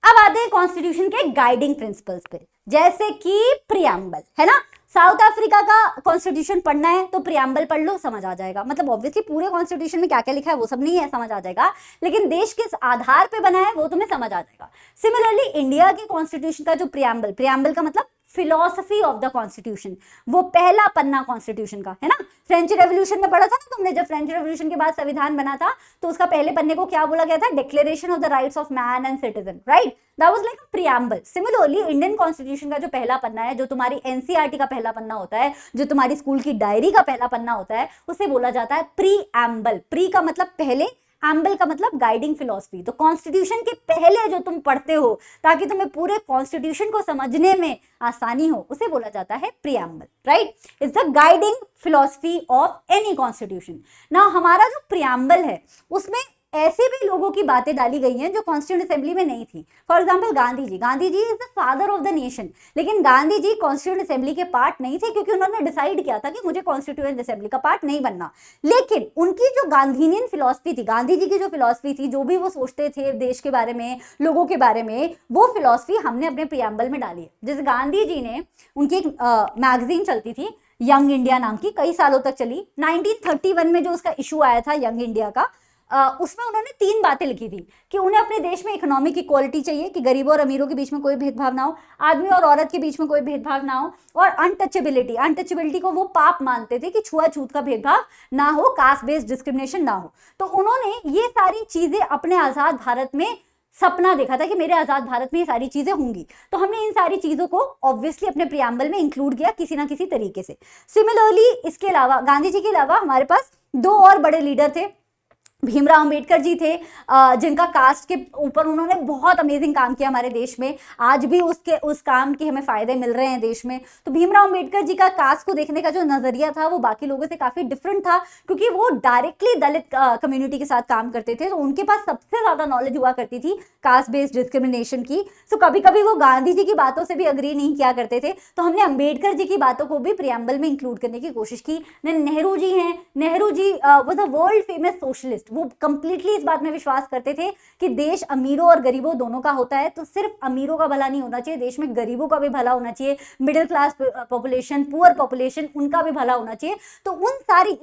अब आते हैं कॉन्स्टिट्यूशन के गाइडिंग प्रिंसिपल्स पे, जैसे कि प्रियम्बल, है ना। साउथ अफ्रीका का कॉन्स्टिट्यूशन पढ़ना है तो प्रियम्बल पढ़ लो, समझ आ जाएगा। मतलब ऑब्वियसली पूरे कॉन्स्टिट्यूशन में क्या क्या लिखा है वो सब नहीं है, समझ आ जाएगा, लेकिन देश किस आधार पे बना है वो तुम्हें समझ आ जाएगा। सिमिलरली इंडिया के कॉन्स्टिट्यूशन का जो प्रियम्बल का मतलब फिलॉसफी ऑफ द कॉन्स्टिट्यूशन, वो पहला पन्ना कॉन्स्टिट्यूशन का, है ना। फ्रेंच रेवोल्यूशन में पढ़ा था ना तुमने, जब फ्रेंच रेवोल्यूशन के बाद संविधान बना था तो उसका पहले पन्ने को क्या बोला गया था? Declaration of the rights of man and citizen, right. That was like a preamble. Similarly Indian constitution का जो पहला पन्ना है, जो तुम्हारी एनसीईआरटी का पहला पन्ना होता है, जो तुम्हारी स्कूल की डायरी का पहला पन्ना होता है, उसे बोला जाता है प्रीएम्बल। प्री का मतलब पहले, एम्बल का मतलब गाइडिंग फिलॉसफी। तो कॉन्स्टिट्यूशन के पहले जो तुम पढ़ते हो ताकि तुम्हें पूरे कॉन्स्टिट्यूशन को समझने में आसानी हो, उसे बोला जाता है preamble, right. It's the guiding philosophy of any constitution. ना हमारा जो प्रीएम्बल है उसमें ऐसे भी लोगों की बातें डाली गई हैं जो कॉन्स्टिट्यूएंट असेंबली में नहीं थी। For example Gandhi ji is the father of the nation, लेकिन गांधी जी कॉन्स्टिट्यूएंट असेंबली के पार्ट नहीं थे क्योंकि उन्होंने डिसाइड किया था कि मुझे कॉन्स्टिट्यूएंट असेंबली का पार्ट नहीं बनना। लेकिन उनकी जो गांधीनियन फिलॉसफी थी, गांधी जी की जो फिलॉसफी थी, जो भी वो सोचते थे देश के बारे में, लोगों के बारे में, वो फिलॉसफी हमने अपने प्रियम्बल में डाली है। जैसे गांधी जी ने, उनकी एक मैगजीन चलती थी यंग इंडिया नाम की, कई सालों तक चली। 1931 में जो उसका इशू आया था यंग इंडिया का, उसमें उन्होंने 3 बातें लिखी थी कि उन्हें अपने देश में इकोनॉमिक इक्वालिटी चाहिए, कि गरीबों और अमीरों के बीच में कोई भेदभाव ना हो, आदमी और औरत के बीच में कोई भेदभाव ना हो, और अनटचेबिलिटी को वो पाप मानते थे कि छुआछूत का भेदभाव ना हो, कास्ट बेस्ड डिस्क्रिमिनेशन ना हो। तो उन्होंने ये सारी चीजें अपने आजाद भारत में सपना देखा था कि मेरे आजाद भारत में ये सारी चीजें होंगी, तो हमने इन सारी चीजों को ऑब्वियसली अपने प्रियम्बल में इंक्लूड किया किसी ना किसी तरीके से। सिमिलरली इसके अलावा, गांधी जी के अलावा हमारे पास 2 और बड़े लीडर थे। भीमराव अंबेडकर जी थे, जिनका कास्ट के ऊपर उन्होंने बहुत अमेजिंग काम किया हमारे देश में, आज भी उस काम के हमें फायदे मिल रहे हैं देश में। तो भीमराव अंबेडकर जी का कास्ट को देखने का जो नजरिया था वो बाकी लोगों से काफी डिफरेंट था, क्योंकि वो डायरेक्टली दलित कम्युनिटी के साथ काम करते थे, तो उनके पास सबसे ज्यादा नॉलेज हुआ करती थी कास्ट बेस्ड डिस्क्रिमिनेशन की। तो कभी कभी वो गांधी जी की बातों से भी अग्री नहीं किया करते थे, तो हमने अंबेडकर जी की बातों को भी प्रियम्बल में इंक्लूड करने की कोशिश की। नेहरू जी हैं, Nehru ji was a world famous socialist. वो कंप्लीटली इस बात में विश्वास करते थे कि देश अमीरों और गरीबों दोनों का होता है, तो सिर्फ अमीरों का भला नहीं होना चाहिए, देश में गरीबों का भी भला होना चाहिए, middle class population, poor population, उनका भी भला होना चाहिए। तो उन सारी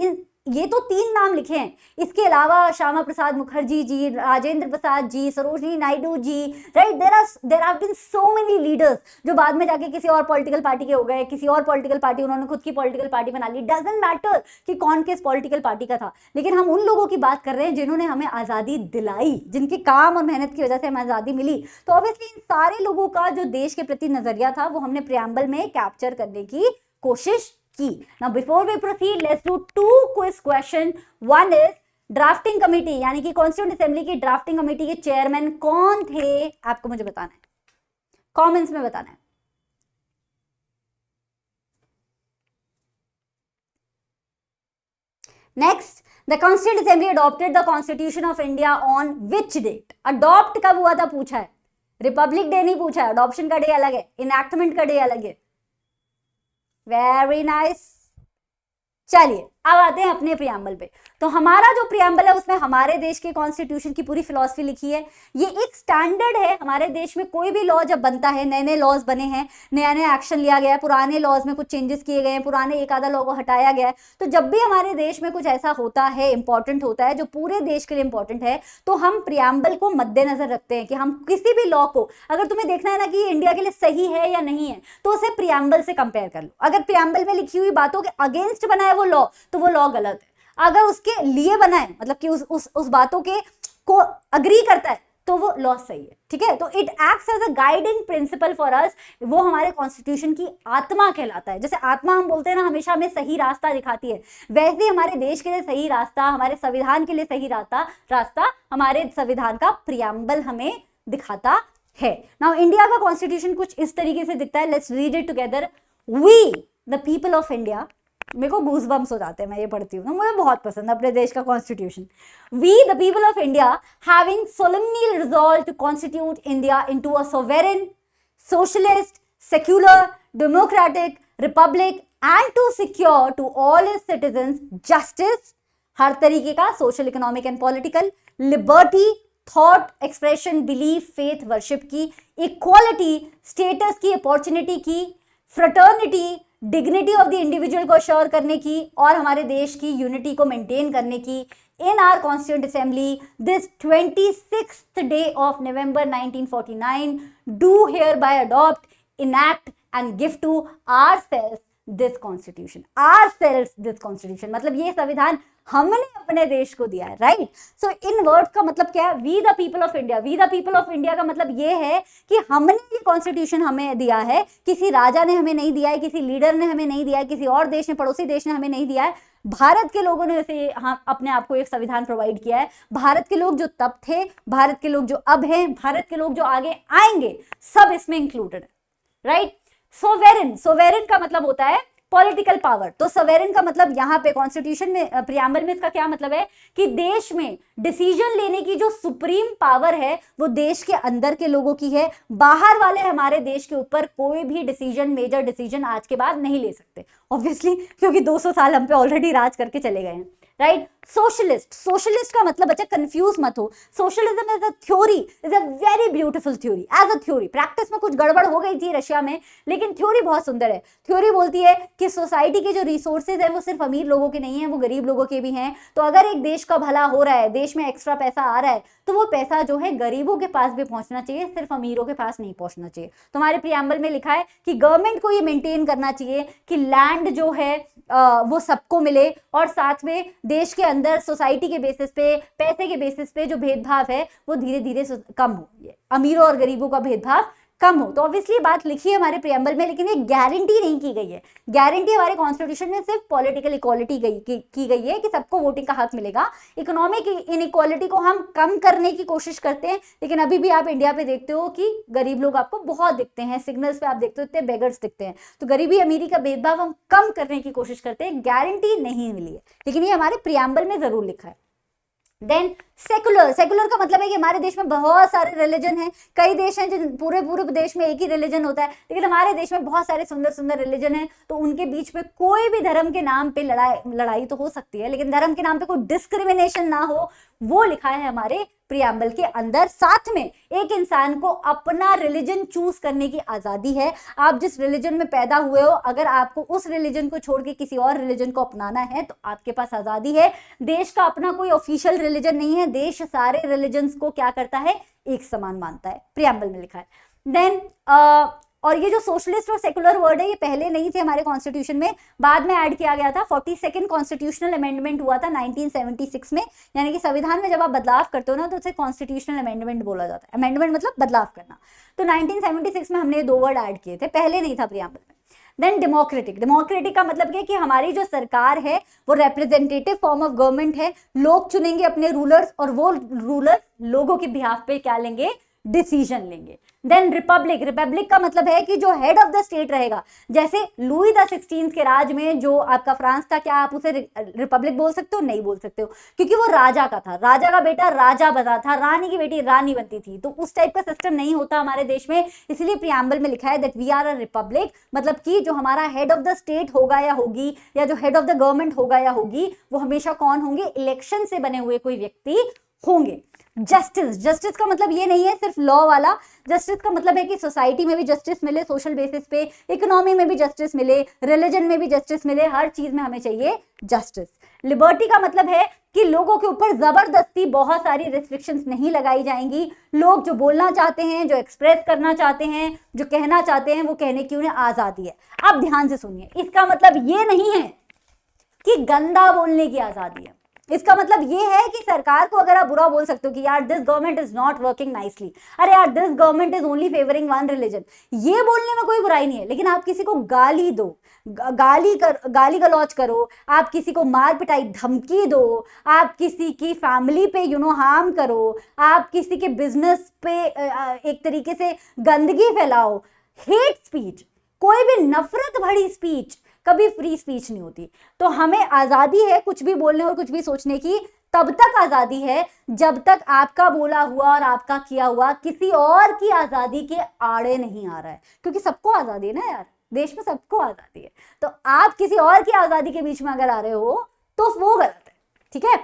ये तो 3 नाम लिखे हैं, इसके अलावा Shyama Prasad Mukherjee ji, Rajendra Prasad ji, Sarojini Naidu ji, right, there have been so many leaders जो बाद में जाके किसी और पॉलिटिकल पार्टी के हो गए, किसी और पॉलिटिकल पार्टी, उन्होंने खुद की पॉलिटिकल पार्टी बना ली। डजंट मैटर कि कौन किस पॉलिटिकल पार्टी का था, लेकिन हम उन लोगों की बात कर रहे हैं जिन्होंने हमें आज़ादी दिलाई, जिनके काम और मेहनत की वजह से हमें आज़ादी मिली। तो ऑब्वियसली इन सारे लोगों का जो देश के प्रति नजरिया था वो हमने प्रियम्बल में कैप्चर करने की कोशिश की। Now before we proceed, let's do 2 quiz question. One is drafting committee, यानी कि कॉन्स्टिट्यूएंट असेंबली की ड्राफ्टिंग कमेटी के चेयरमैन कौन थे, आपको मुझे बताना है, कमेंट्स में बताना है। Next, the constituent assembly adopted the constitution of India on which date. Adopt कब हुआ था पूछा है, रिपब्लिक डे नहीं पूछा है, अडॉप्शन का डे अलग है, इनैक्टमेंट का डे अलग है। Very nice. चलिए अब आते हैं अपने प्रियम्बल पे। तो हमारा जो प्रियम्बल है उसमें हमारे देश के कॉन्स्टिट्यूशन की पूरी फिलॉसफी लिखी है। ये एक स्टैंडर्ड है हमारे देश में, कोई भी लॉ जब बनता है, नए नए लॉज बने हैं, नया नया एक्शन लिया गया है, पुराने लॉज में कुछ चेंजेस किए गए हैं, पुराने एक आधा लॉ को हटाया गया है, तो जब भी हमारे देश में कुछ ऐसा होता है, इंपॉर्टेंट होता है, जो पूरे देश के लिए इंपॉर्टेंट है, तो हम प्रियम्बल को मद्देनजर रखते हैं कि हम किसी भी लॉ को, अगर तुम्हें देखना है ना कि ये इंडिया के लिए सही है या नहीं है, तो उसे प्रियम्बल से कंपेयर कर लो। अगर प्रियम्बल में लिखी हुई बातों के अगेंस्ट बना है वो लॉ, तो वो लॉ गलत है। अगर उसके लिए बना है, मतलब कि उस बातों के को अग्री करता है, तो वो लॉ सही है। ठीक है, तो it acts as a guiding principle for us. वो हमारे कॉन्स्टिट्यूशन की आत्मा कहलाता है। जैसे आत्मा हम बोलते हैं ना, हमेशा हमें सही रास्ता दिखाती है, वैसे हमारे देश के लिए सही रास्ता, हमारे संविधान के लिए सही रास्ता हमारे संविधान का प्रियम्बल हमें दिखाता है। नाउ इंडिया का कॉन्स्टिट्यूशन कुछ इस तरीके से दिखता है। Let's read it together. We the people of India, मेरे को गूज़बम्स हो जाते हैं, मैं ये पढ़ती हूँ ना, मुझे बहुत पसंद है अपने देश का constitution. We the people of India having solemnly resolved to constitute India into a sovereign, socialist, secular, democratic republic and to secure to all its citizens justice, हर तरीके का social, economic and political, liberty, thought expression, belief, faith, worship की, equality, status की, opportunity की, fraternity, dignity of the individual को assure करने की, और हमारे देश की यूनिटी को मेंटेन करने की। In our constituent assembly this 26th day of November 1949 do hereby adopt, enact and give to ourselves this constitution। ourselves this constitution मतलब ये संविधान हमने अपने देश को दिया है, राइट। सो इन वर्ड्स का मतलब क्या है? We the people of India. We the people of India का मतलब ये है कि हमने ये कॉन्स्टिट्यूशन हमें दिया है, किसी राजा ने हमें नहीं दिया है, किसी लीडर ने हमें नहीं दिया है, किसी और देश ने, पड़ोसी देश ने हमें नहीं दिया है। भारत के लोगों ने इसे अपने आप को एक संविधान प्रोवाइड किया है। भारत के लोग जो तब थे, भारत के लोग जो अब हैं, भारत के लोग जो आगे आएंगे, सब इसमें इंक्लूडेड है, राइट। सोवेरेन, सोवेरेन का मतलब होता है पॉलिटिकल पावर। तो सवेरेन का मतलब यहाँ पे कॉन्स्टिट्यूशन में, प्रियम्बल में इसका क्या मतलब है कि देश में डिसीजन लेने की जो सुप्रीम पावर है वो देश के अंदर के लोगों की है। बाहर वाले हमारे देश के ऊपर कोई भी डिसीजन, मेजर डिसीजन आज के बाद नहीं ले सकते, ऑब्वियसली, क्योंकि 200 साल हम पे ऑलरेडी राज करके चले गए हैं, राइट। सोशलिस्ट, सोशलिस्ट का मतलब बच्चा कंफ्यूज मत हो, socialism is a theory, is a very beautiful theory as a theory. Practice में कुछ गड़बड़ हो गई थी रशिया में, लेकिन थ्योरी बहुत सुंदर है। थ्योरी बोलती है कि सोसाइटी के जो रिसोर्सेज है वो सिर्फ अमीर लोगों के नहीं है, वो गरीब लोगों के भी हैं। तो अगर एक देश का भला हो रहा है, देश में एक्स्ट्रा पैसा आ रहा है, तो वो पैसा जो है गरीबों के पास भी पहुंचना चाहिए, सिर्फ अमीरों के पास नहीं पहुंचना चाहिए। तो हमारे प्रियम्बल में लिखा है कि गवर्नमेंट को ये मेंटेन करना चाहिए कि लैंड जो है वो सबको मिले, और साथ में देश के अंदर सोसाइटी के बेसिस पे, पैसे के बेसिस पे जो भेदभाव है वो धीरे धीरे कम हो, अमीरों और गरीबों का भेदभाव कम हो। तो ऑब्वियसली बात लिखी है हमारे प्रियम्बल में, लेकिन ये गारंटी नहीं की गई है। गारंटी हमारे कॉन्स्टिट्यूशन में सिर्फ पॉलिटिकल इक्वालिटी की गई है कि सबको वोटिंग का हक मिलेगा। इकोनॉमिक इनइक्वालिटी को हम कम करने की कोशिश करते हैं, लेकिन अभी भी आप इंडिया पे देखते हो कि गरीब लोग आपको बहुत दिखते हैं, सिग्नल्स पे आप देखते हो इतने बेगर्स दिखते हैं। तो गरीबी अमीरी का भेदभाव हम कम करने की कोशिश करते हैं, गारंटी नहीं मिली है, लेकिन ये हमारे प्रियम्बल में जरूर लिखा है। देन सेकुलर, सेकुलर का मतलब है कि हमारे देश में बहुत सारे रिलीजन हैं। कई देश हैं जो पूरे देश में एक ही रिलीजन होता है, लेकिन हमारे देश में बहुत सारे सुंदर सुंदर रिलीजन हैं। तो उनके बीच में कोई भी धर्म के नाम पे लड़ाई तो हो सकती है, लेकिन धर्म के नाम पे कोई डिस्क्रिमिनेशन ना हो, वो लिखा है हमारे प्रियम्बल के अंदर। साथ में एक इंसान को अपना रिलीजन चूज करने की आजादी है। आप जिस रिलीजन में पैदा हुए हो, अगर आपको उस रिलीजन को छोड़ के किसी और रिलीजन को अपनाना है तो आपके पास आजादी है। देश का अपना कोई ऑफिशियल रिलीजन नहीं है, देश सारे रिलीजन्स को क्या करता है, एक समान मानता है, प्रियम्बल में लिखा है। देन और ये जो सोशलिस्ट और सेकुलर वर्ड है ये पहले नहीं थे हमारे कॉन्स्टिट्यूशन में, बाद में ऐड किया गया था। 42nd कॉन्स्टिट्यूशनल अमेंडमेंट हुआ था 1976 में, यानी कि संविधान में जब आप बदलाव करते हो ना तो उसे कॉन्स्टिट्यूशनल अमेंडमेंट बोला जाता है। अमेंडमेंट मतलब बदलाव करना। तो 1976 में हमने ये 2 वर्ड ऐड किए थे, पहले नहीं था प्रियम्बल में। देन डेमोक्रेटिक, डेमोक्रेटिक का मतलब क्या है कि हमारी जो सरकार है वो रिप्रेजेंटेटिव फॉर्म ऑफ गवर्नमेंट है। लोग चुनेंगे अपने रूलर्स, और वो रूलर लोगों के बिहाफ पे क्या लेंगे, डिसीजन लेंगे। देन रिपब्लिक, रिपब्लिक का मतलब है कि जो हेड ऑफ द स्टेट रहेगा, जैसे लुई द 16 के राज में जो आपका फ्रांस था, क्या आप उसे रिपब्लिक बोल सकते हो? नहीं बोल सकते हो, क्योंकि वो राजा का था, राजा का बेटा राजा बना था, रानी की बेटी रानी बनती थी। तो उस टाइप का सिस्टम नहीं होता हमारे देश में, इसलिए प्रियम्बल में लिखा है that we are a republic. मतलब कि जो हमारा हेड ऑफ द स्टेट होगा या होगी, या जो हेड ऑफ द गवर्नमेंट होगा या होगी, वो हमेशा कौन होंगे, इलेक्शन से बने हुए कोई व्यक्ति होंगे। जस्टिस, जस्टिस का मतलब ये नहीं है सिर्फ लॉ वाला, जस्टिस का मतलब है कि सोसाइटी में भी जस्टिस मिले, सोशल बेसिस पे, इकोनॉमी में भी जस्टिस मिले, रिलीजन में भी जस्टिस मिले, हर चीज में हमें चाहिए जस्टिस। लिबर्टी का मतलब है कि लोगों के ऊपर जबरदस्ती बहुत सारी रिस्ट्रिक्शंस नहीं लगाई जाएंगी। लोग जो बोलना चाहते हैं, जो एक्सप्रेस करना चाहते हैं, जो कहना चाहते हैं, वो कहने की उन्हें आजादी है। अब ध्यान से सुनिए, इसका मतलब ये नहीं है कि गंदा बोलने की आजादी है। इसका मतलब ये है कि सरकार को अगर आप बुरा बोल सकते हो कि यार this government is not working nicely, अरे यार this government is only favouring one religion, ये बोलने में कोई बुराई नहीं है। लेकिन आप किसी को गाली दो, गाली गलौज करो, आप किसी को मार पिटाई धमकी दो, आप किसी की फैमिली पे हार्म करो, आप किसी के बिजनेस पे एक तरीके से गंदगी फैलाओ, हेट स्पीच, कोई भी नफरत भरी स्पीच कभी फ्री स्पीच नहीं होती। तो हमें आजादी है कुछ भी बोलने और कुछ भी सोचने की, तब तक आजादी है जब तक आपका बोला हुआ और आपका किया हुआ किसी और की आजादी के आड़े नहीं आ रहा है, क्योंकि सबको आजादी है ना यार, देश में सबको आजादी है। तो आप किसी और की आजादी के बीच में अगर आ रहे हो तो वो गलत है, ठीक है।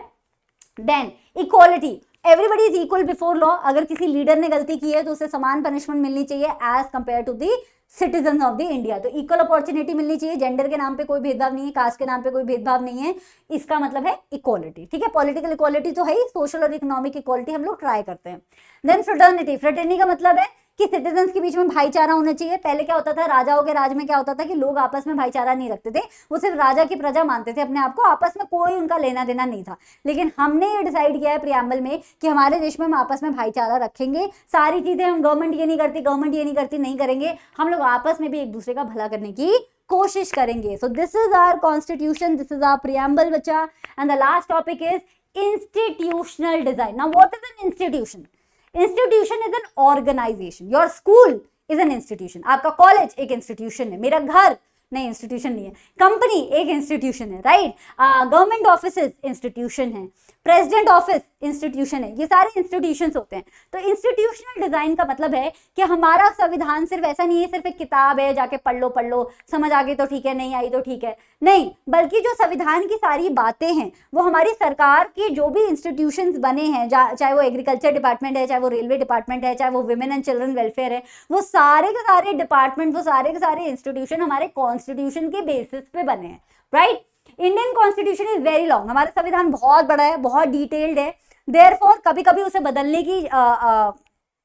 Then equality, everybody is equal before law. अगर किसी लीडर ने गलती की है तो उसे समान पनिशमेंट मिलनी चाहिए as compare to the citizen of the India. तो इक्वल अपॉर्चुनिटी मिलनी चाहिए, जेंडर के नाम पे कोई भेदभाव नहीं है, कास्ट के नाम पे कोई भेदभाव नहीं है, इसका मतलब है इक्वालिटी, ठीक है। पॉलिटिकल इक्वालिटी तो है ही, सोशल और इकोनॉमिक इक्वालिटी हम लोग ट्राई करते हैं। देन फ्रेटर्निटी, फ्रेटर्निटी का मतलब है कि सिटीजन्स के बीच में भाईचारा होना चाहिए। पहले क्या होता था, राजाओं के राज में क्या होता था कि लोग आपस में भाईचारा नहीं रखते थे, वो सिर्फ राजा की प्रजा मानते थे अपने आप को, आपस में कोई उनका लेना देना नहीं था। लेकिन हमने ये डिसाइड किया है प्रियम्बल में कि हमारे देश में हम आपस में भाईचारा रखेंगे। सारी चीजें हम गवर्नमेंट ये नहीं करती, गवर्नमेंट ये नहीं करती नहीं करेंगे, हम लोग आपस में भी एक दूसरे का भला करने की कोशिश करेंगे। So this is our constitution, this is our preamble बच्चा। And the last topic is institutional design. Now what is an institution? Institution is an organisation. Your school is an institution, आपका कॉलेज एक institution है, मेरा घर, नहीं, institution नहीं है। Company एक इंस्टीट्यूशन है, राइट। गवर्नमेंट ऑफिसेज इंस्टीट्यूशन है, प्रेसिडेंट ऑफिस इंस्टीट्यूशन है, ये सारे इंस्टीट्यूशंस होते हैं। तो इंस्टीट्यूशनल डिजाइन का मतलब है कि हमारा संविधान सिर्फ ऐसा नहीं है सिर्फ एक किताब है, जाके पढ़ लो, समझ आ गई तो ठीक है, नहीं आई तो ठीक है, नहीं, बल्कि जो संविधान की सारी बातें हैं वो हमारी सरकार के जो भी इंस्टीट्यूशंस बने हैं, चाहे वो एग्रीकल्चर डिपार्टमेंट है, चाहे वो रेलवे डिपार्टमेंट है, चाहे वो विमेन एंड चिल्ड्रन वेलफेयर है, वो सारे के सारे डिपार्टमेंट, वो सारे के सारे इंस्टीट्यूशन हमारे कॉन्स्टिट्यूशन के बेसिस पे बने हैं, right. Indian constitution is very long, हमारा संविधान बहुत बड़ा है, बहुत डिटेल्ड है, देयरफॉर कभी कभी उसे बदलने की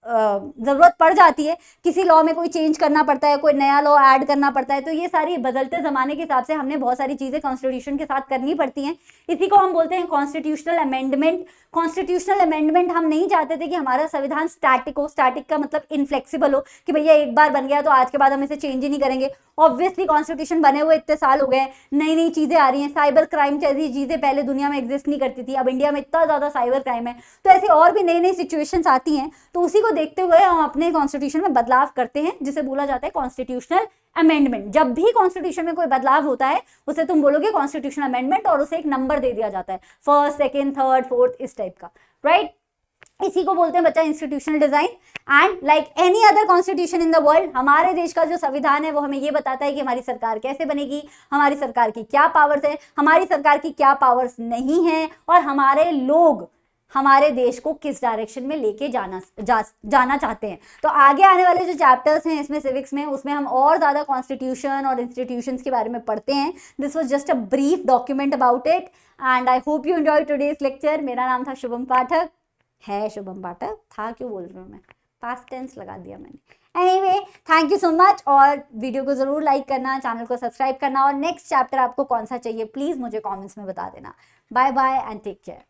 जरूरत पड़ जाती है, किसी लॉ में कोई चेंज करना पड़ता है, कोई नया लॉ ऐड करना पड़ता है, तो ये सारी बदलते जमाने के हिसाब से हमने बहुत सारी चीजें कॉन्स्टिट्यूशन के साथ करनी पड़ती हैं। इसी को हम बोलते हैं कॉन्स्टिट्यूशनल अमेंडमेंट। कॉन्स्टिट्यूशनल अमेंडमेंट हम नहीं चाहते थे कि हमारा संविधान स्टैटिक हो, स्टैटिक का मतलब इनफ्लेक्सिबल हो कि भैया एक बार बन गया तो आज के बाद हम इसे चेंज ही नहीं करेंगे। ऑब्वियसली कॉन्स्टिट्यूशन बने हुए इतने साल हो गए, नई नई चीजें आ रही हैं, साइबर क्राइम जैसी चीजें पहले दुनिया में एग्जिस्ट नहीं करती थी, अब इंडिया में इतना ज्यादा साइबर क्राइम है, तो ऐसी और भी नई नई सिचुएशंस आती हैं, तो उसी को देखते हुए हम अपने कॉन्स्टिट्यूशन में बदलाव करते हैं, जिसे बोला जाता है कॉन्स्टिट्यूशनल अमेंडमेंट। जब भी कॉन्स्टिट्यूशन में कोई बदलाव होता है उसे तुम बोलोगे कॉन्स्टिट्यूशनल अमेंडमेंट, और उसे एक नंबर दे दिया जाता है, फर्स्ट, सेकंड, थर्ड, फोर्थ, इस टाइप का, राइट। इसी को बोलते हैं बच्चा institutional design. And like any other constitution in the world, हमारे देश का जो संविधान है वो हमें ये बताता है कि हमारी सरकार कैसे बनेगी, हमारी सरकार की क्या पावर्स है, हमारी सरकार की क्या पावर्स नहीं है, और हमारे लोग हमारे देश को किस डायरेक्शन में लेके जाना चाहते हैं। तो आगे आने वाले जो चैप्टर्स हैं इसमें सिविक्स में, उसमें हम और ज्यादा कॉन्स्टिट्यूशन और इंस्टीट्यूशंस के बारे में पढ़ते हैं। This was just a brief document about it, and I hope you enjoy today's lecture. मेरा नाम था शुभम पाठक, है शुभम पाठक, था क्यों बोल रही हूँ मैं, पास्ट टेंस लगा दिया मैंने। Anyway, thank you so much, और वीडियो को जरूर लाइक करना, चैनल को सब्सक्राइब करना, और नेक्स्ट चैप्टर आपको कौन सा चाहिए प्लीज मुझे कमेंट्स में बता देना। Bye bye and take care.